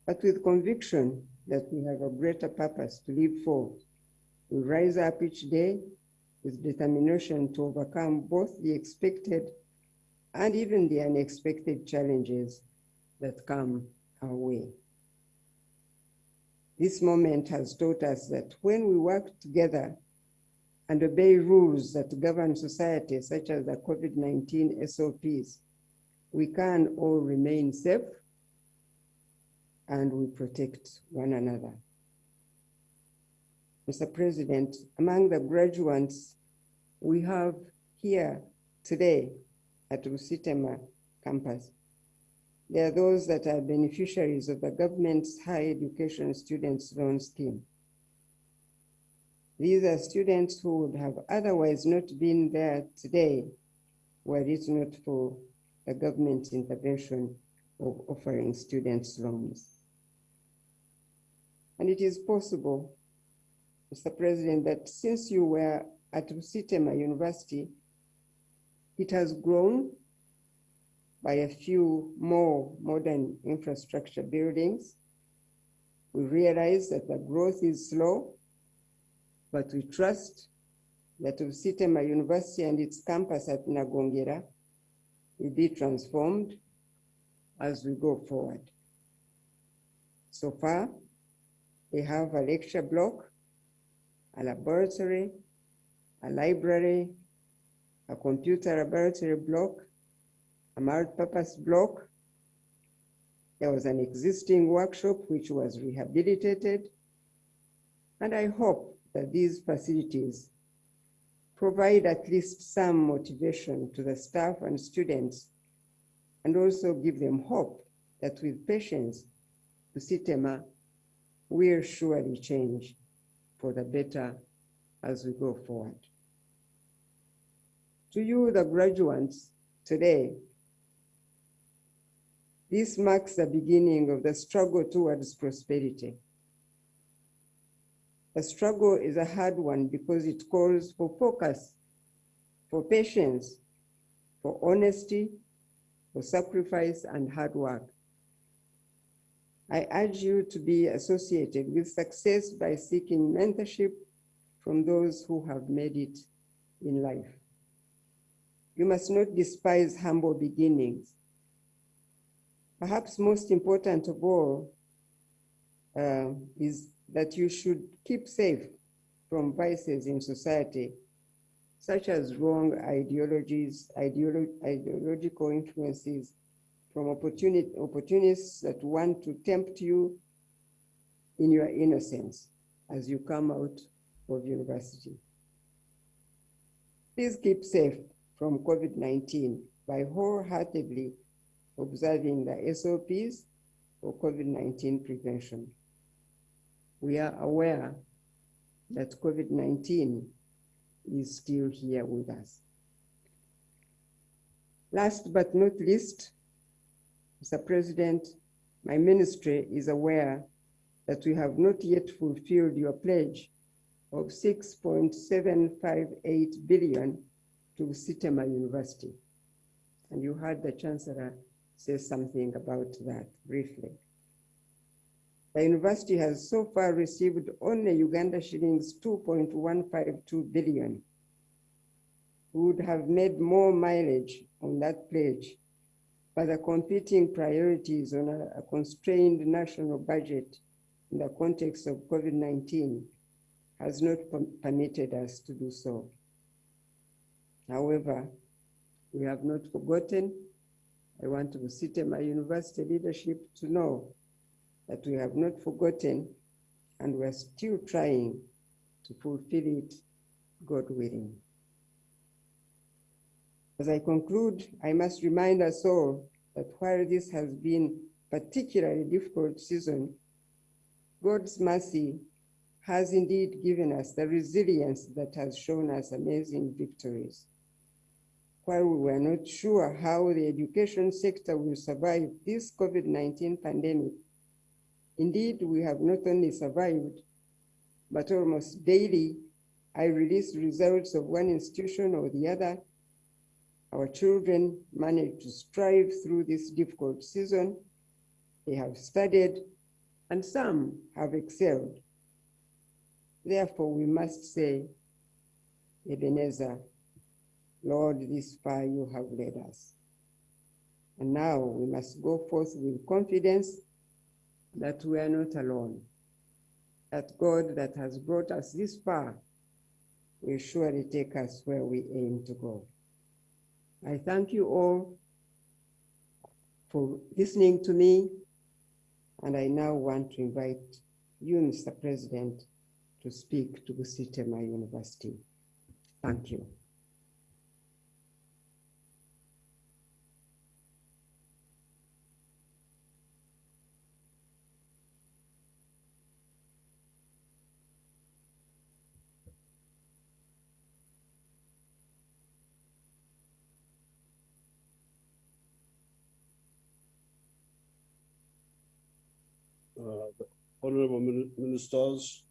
but with conviction that we have a greater purpose to live for. We rise up each day with determination to overcome both the expected and even the unexpected challenges that come our way. This moment has taught us that when we work together and obey rules that govern society, such as the COVID-19 SOPs, we can all remain safe and we protect one another. Mr. President, among the graduates we have here today at Busitema campus, there are those that are beneficiaries of the government's higher education students loan scheme. These are students who would have otherwise not been there today were it not for the government's intervention of offering students loans. And it is possible, Mr. President, that since you were at Busitema University, it has grown by a few more modern infrastructure buildings. We realize that the growth is slow, but we trust that Busitema University and its campus at Nagongera will be transformed as we go forward. So far, they have a lecture block, a laboratory, a library, a computer laboratory block, a multi-purpose block. There was an existing workshop which was rehabilitated, and I hope that these facilities provide at least some motivation to the staff and students, and also give them hope that with patience, Busitema will surely change for the better as we go forward. To you, the graduates, today, this marks the beginning of the struggle towards prosperity. The struggle is a hard one because it calls for focus, for patience, for honesty, for sacrifice and hard work. I urge you to be associated with success by seeking mentorship from those who have made it in life. You must not despise humble beginnings. Perhaps most important of all is that you should keep safe from vices in society, such as wrong ideologies, ideological influences, from opportunists that want to tempt you in your innocence as you come out of university. Please keep safe from COVID-19 by wholeheartedly observing the SOPs for COVID-19 prevention. We are aware that COVID-19 is still here with us. Last but not least, Mr. President, my ministry is aware that we have not yet fulfilled your pledge of 6.758 billion to Busitema University. And you heard the Chancellor say something about that briefly. The university has so far received only Uganda shillings 2.152 billion. We would have made more mileage on that pledge, but the competing priorities on a constrained national budget in the context of COVID-19 has not permitted us to do so. However, we have not forgotten. I want Busitema University leadership to know that we have not forgotten and we're still trying to fulfill it, God willing. As I conclude, I must remind us all that while this has been a particularly difficult season, God's mercy has indeed given us the resilience that has shown us amazing victories. While we were not sure how the education sector will survive this COVID-19 pandemic, indeed, we have not only survived, but almost daily, I release results of one institution or the other. Our children managed to strive through this difficult season. They have studied, and some have excelled. Therefore, we must say, Ebenezer, Lord, this far you have led us. And now we must go forth with confidence that we are not alone, that God that has brought us this far will surely take us where we aim to go. I thank you all for listening to me, and I now want to invite you, Mr. President, to speak to Busitema University. Thank you. The honorable ministers,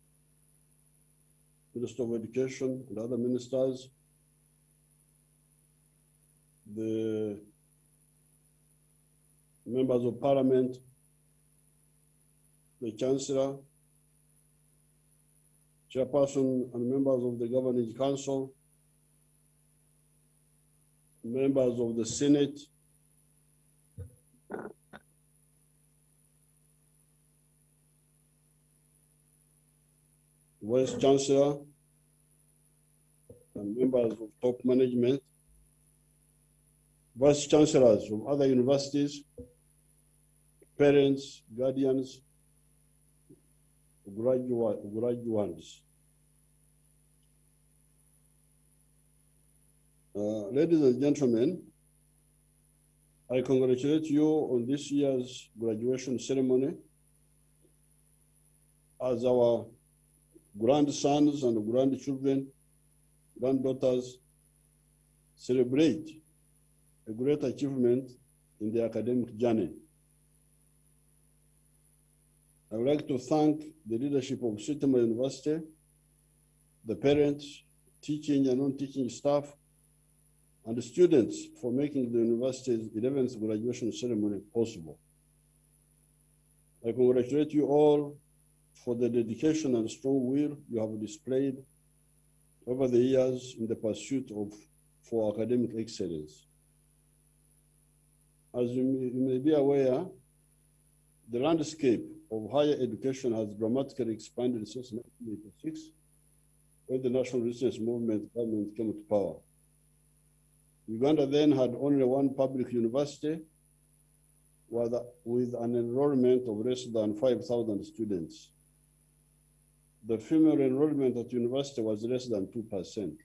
Minister of Education and other ministers, the members of parliament, the chancellor, chairperson and members of the governing council, members of the Senate, Vice Chancellor, and members of top management, Vice Chancellors from other universities, parents, guardians, graduates. Ladies and gentlemen, I congratulate you on this year's graduation ceremony. As our grandsons and grandchildren, granddaughters celebrate a great achievement in their academic journey. I would like to thank the leadership of Busitema University, the parents, teaching and non-teaching staff, and the students for making the university's 11th graduation ceremony possible. I congratulate you all for the dedication and strong will you have displayed over the years in the pursuit for academic excellence. As you may be aware, the landscape of higher education has dramatically expanded since 1986, when the National Resistance Movement government came to power. Uganda then had only one public university with an enrollment of less than 5,000 students. The female enrollment at university was less than 2%.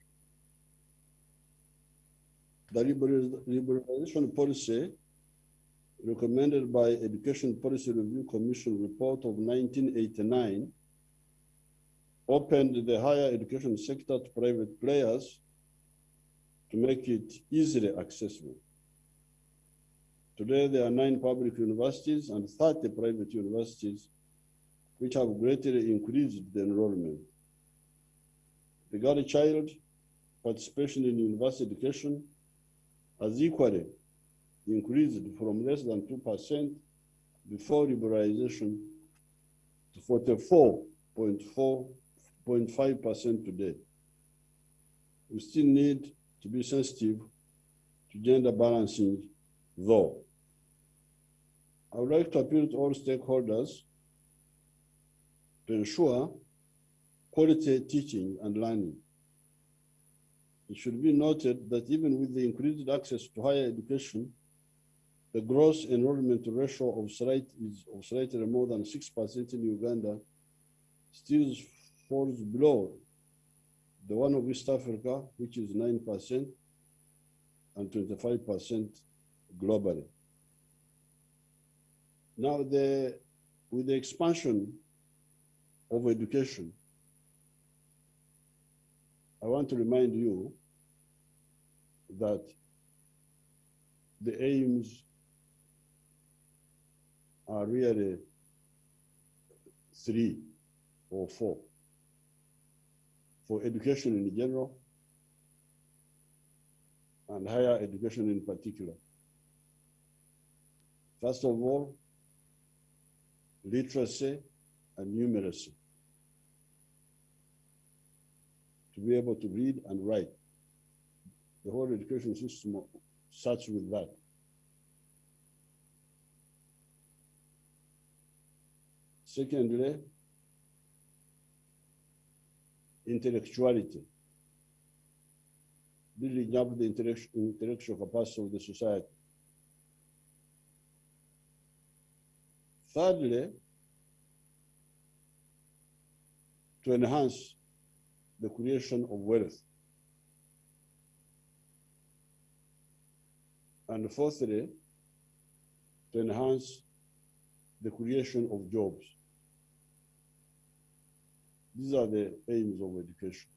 The liberalization policy recommended by Education Policy Review Commission report of 1989 opened the higher education sector to private players to make it easily accessible. Today, there are 9 public universities and 30 private universities which have greatly increased the enrollment. The girl child participation in university education has equally increased from less than 2% before liberalization to 44.5% today. We still need to be sensitive to gender balancing, though. I would like to appeal to all stakeholders to ensure quality teaching and learning. It should be noted that even with the increased access to higher education, the gross enrollment ratio of slightly more than 6% in Uganda still falls below the one of East Africa, which is 9%, and 25% globally. Now, with the expansion of education, I want to remind you that the aims are really 3 or 4 for education in general and higher education in particular. First of all, literacy and numeracy. To be able to read and write. The whole education system starts with that. Secondly, intellectuality. Building up the intellectual capacity of the society. Thirdly, to enhance the creation of wealth. And fourthly, to enhance the creation of jobs. These are the aims of education.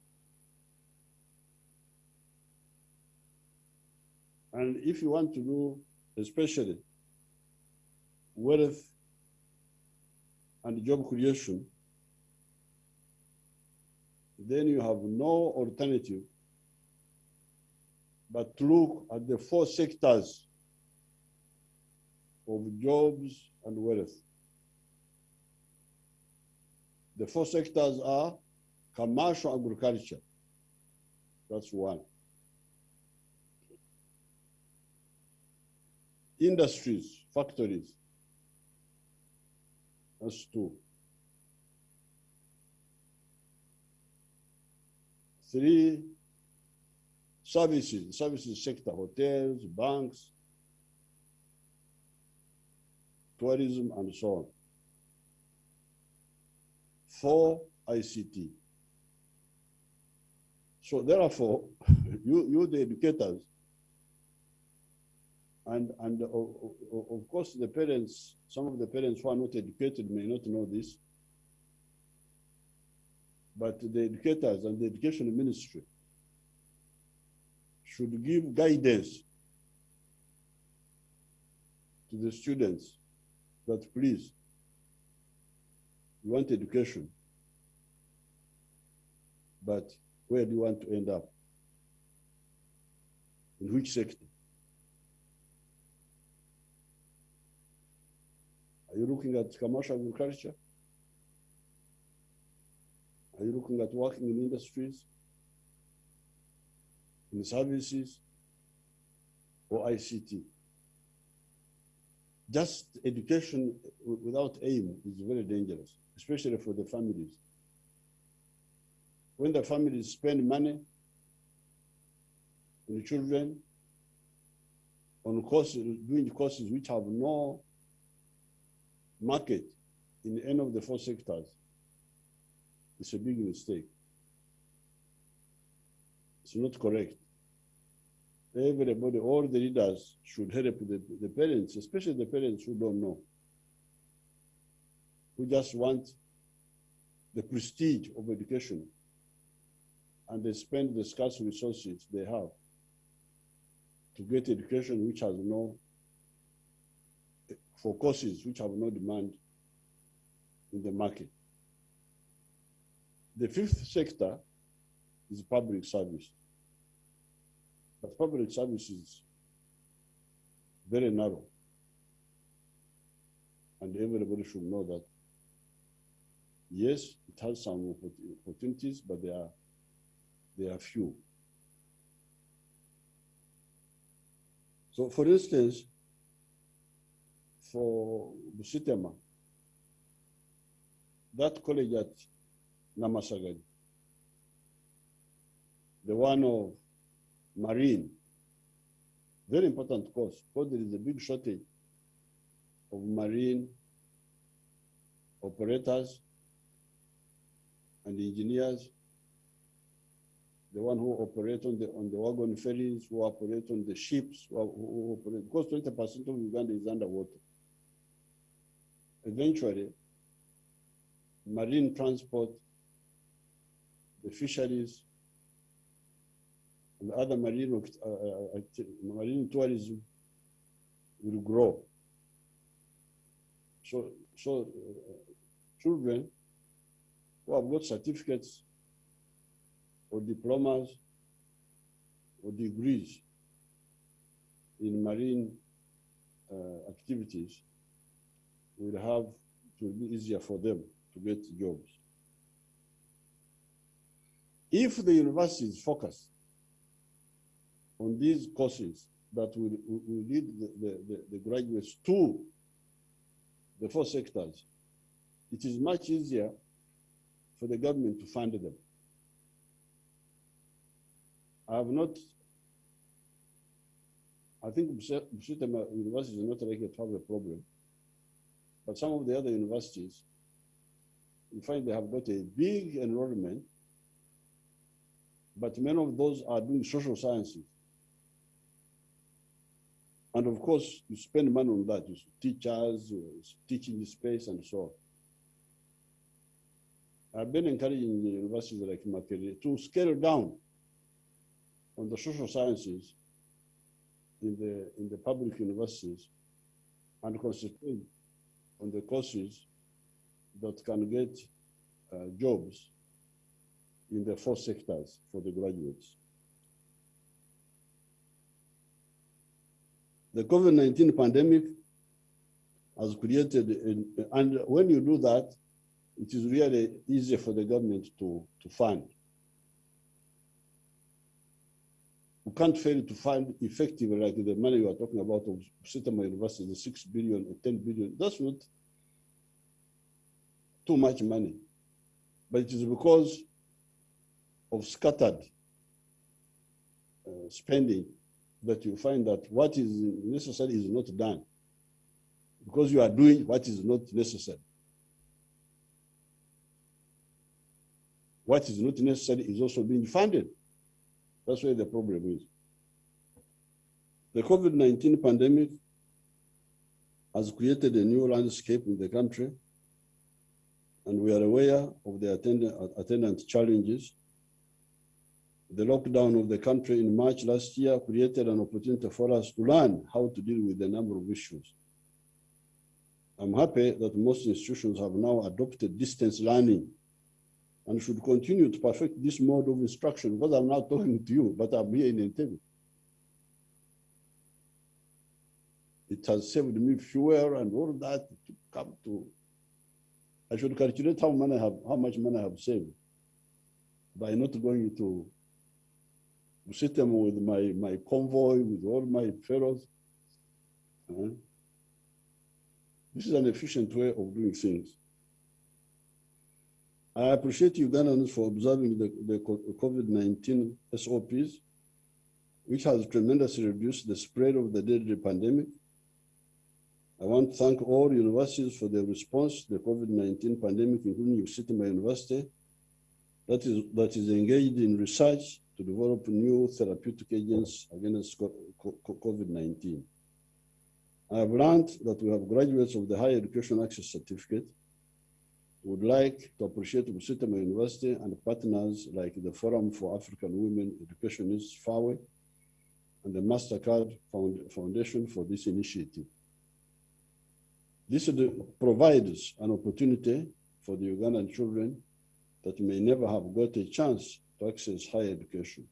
And if you want to do, especially, wealth and job creation, then you have no alternative but to look at the 4 sectors of jobs and wealth. The 4 sectors are commercial agriculture. That's 1. Industries, factories. That's 2. 3, services sector, hotels, banks, tourism, and so on. 4, ICT. So therefore, you the educators, and of course the parents, some of the parents who are not educated may not know this, but the educators and the education ministry should give guidance to the students that please, you want education, but where do you want to end up? In which sector? Are you looking at commercial agriculture? Are you looking at working in industries, in services, or ICT? Just education without aim is very dangerous, especially for the families. When the families spend money on the children, on courses, doing courses which have no market in any of the 4 sectors, it's a big mistake. It's not correct. Everybody, all the leaders should help the parents, especially the parents who don't know, who just want the prestige of education, and they spend the scarce resources they have to get education which has no, for courses which have no demand in the market. The 5th sector is public service. But public services very narrow. And everybody should know that, yes, it has some opportunities, but they are few. So for instance, for Busitema, that college at Namasagari, the one of marine, very important course, because there is a big shortage of marine operators and engineers, the one who operate on the wagon ferries, who operate on the ships, who operate, because 20% of Uganda is underwater. Eventually, marine transport, the fisheries, and other marine tourism will grow. So children who have got certificates or diplomas or degrees in marine activities will have, it will be easier for them to get jobs. If the universities focus on these courses that will lead the graduates to the 4 sectors, it is much easier for the government to fund them. I think Busitema University is not likely to have a problem, but some of the other universities, you find they have got a big enrollment, but many of those are doing social sciences. And of course, you spend money on that, teachers, teaching space, and so on. I've been encouraging the universities like Makerere to scale down on the social sciences in the public universities and concentrate on the courses that can get jobs in the 4 sectors for the graduates. The COVID-19 pandemic has created, and when you do that, it is really easy for the government to fund. You can't fail to fund effectively, like the money you are talking about of Busitema University, the 6 billion or 10 billion. That's not too much money, but it is because of scattered spending that you find that what is necessary is not done, because you are doing what is not necessary. What is not necessary is also being funded. That's where the problem is. The COVID-19 pandemic has created a new landscape in the country, and we are aware of the attendant challenges. The lockdown of the country in March last year created an opportunity for us to learn how to deal with a number of issues. I'm happy that most institutions have now adopted distance learning and should continue to perfect this mode of instruction, because I'm now talking to you, but I'm here in Entebbe. It has saved me fuel and all that to come to. I should calculate how much money I have saved by not going to Busitema with my convoy, with all my fellows. This is an efficient way of doing things. I appreciate Ugandans for observing the COVID-19 SOPs, which has tremendously reduced the spread of the deadly pandemic. I want to thank all universities for their response to the COVID-19 pandemic, including Busitema University, that is engaged in research to develop new therapeutic agents against COVID-19. I have learned that we have graduates of the Higher Education Access Certificate who would like to appreciate Busitema University and partners like the Forum for African Women Educationists, FAWE, and the MasterCard Foundation for this initiative. This provides an opportunity for the Ugandan children that may never have got a chance to access higher education.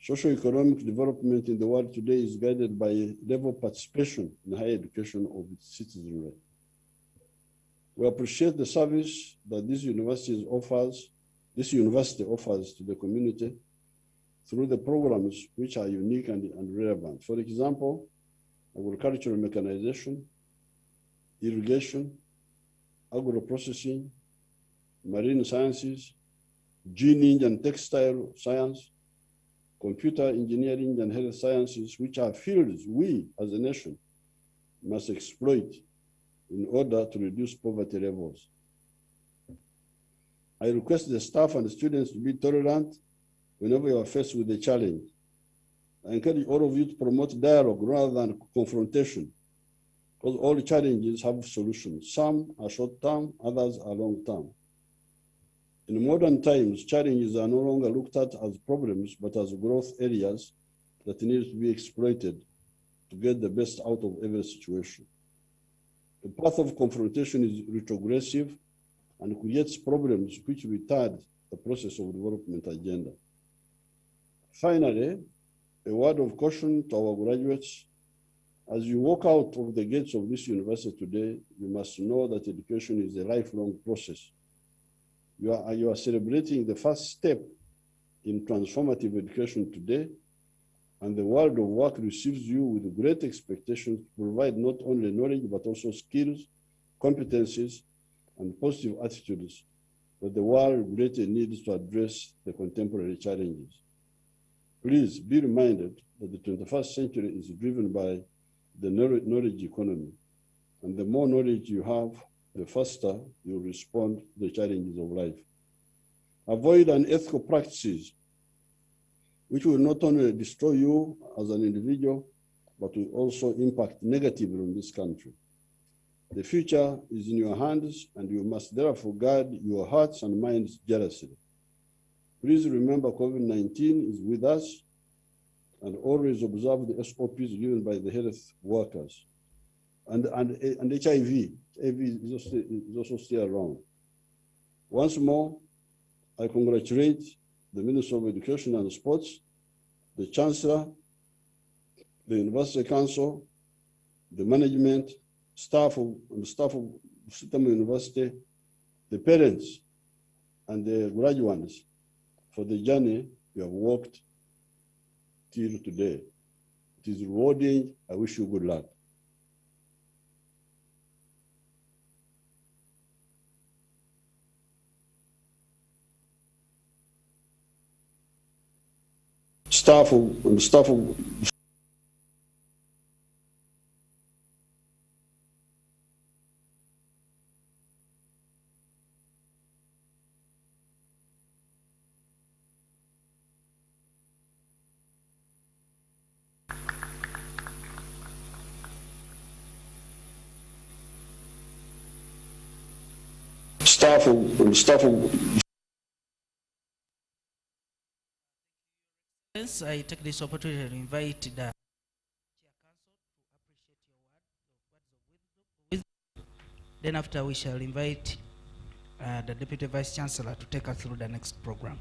Socio-economic development in the world today is guided by level of participation in higher education of its citizenry. We appreciate the service that this university offers to the community through the programs which are unique and relevant. For example, agricultural mechanization, irrigation, agro-processing, marine sciences, gene and textile science, computer engineering and health sciences, which are fields we as a nation must exploit in order to reduce poverty levels. I request the staff and the students to be tolerant whenever you are faced with a challenge. I encourage all of you to promote dialogue rather than confrontation, because all challenges have solutions. Some are short-term, others are long-term. In modern times, challenges are no longer looked at as problems, but as growth areas that need to be exploited to get the best out of every situation. The path of confrontation is retrogressive and creates problems which retard the process of development agenda. Finally, a word of caution to our graduates. As you walk out of the gates of this university today, you must know that education is a lifelong process. You are celebrating the first step in transformative education today, and the world of work receives you with great expectations to provide not only knowledge, but also skills, competencies, and positive attitudes that the world greatly needs to address the contemporary challenges. Please be reminded that the 21st century is driven by the knowledge economy, and the more knowledge you have, the faster you respond to the challenges of life. Avoid unethical practices which will not only destroy you as an individual, but will also impact negatively on this country. The future is in your hands, and you must therefore guard your hearts and minds jealously. Please remember COVID-19 is with us, and always observe the SOPs given by the health workers. And HIV is also still around. Once more, I congratulate the Minister of Education and Sports, the Chancellor, the University Council, the management, staff of Busitema University, the parents, and the graduates for the journey you have walked till today. It is rewarding. I wish you good luck. Staff of I take this opportunity to invite the Chairperson to appreciate your words of wisdom. Then after we shall invite the Deputy Vice Chancellor to take us through the next program.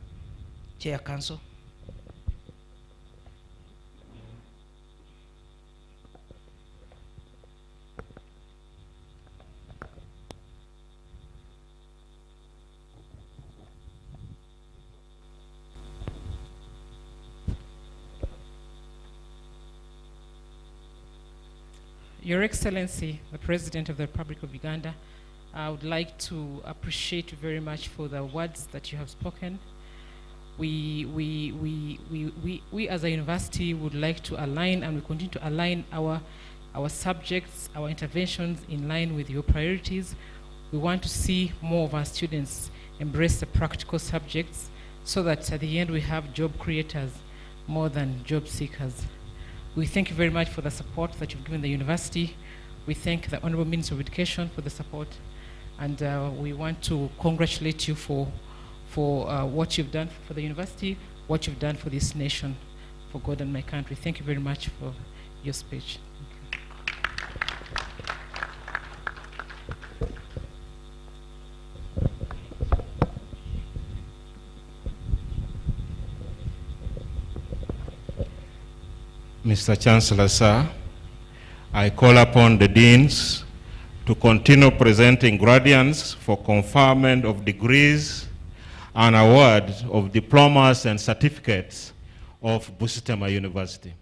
Chair Council. Your Excellency, the President of the Republic of Uganda, I would like to appreciate you very much for the words that you have spoken. We as a university would like to align, and we continue to align our subjects, our interventions in line with your priorities. We want to see more of our students embrace the practical subjects so that at the end we have job creators more than job seekers. We thank you very much for the support that you've given the university. We thank the Honorable Minister of Education for the support, and we want to congratulate you for what you've done for the university, what you've done for this nation, for God and my country. Thank you very much for your speech. Mr. Chancellor, sir, I call upon the deans to continue presenting gradients for conferment of degrees and award of diplomas and certificates of Busitema University.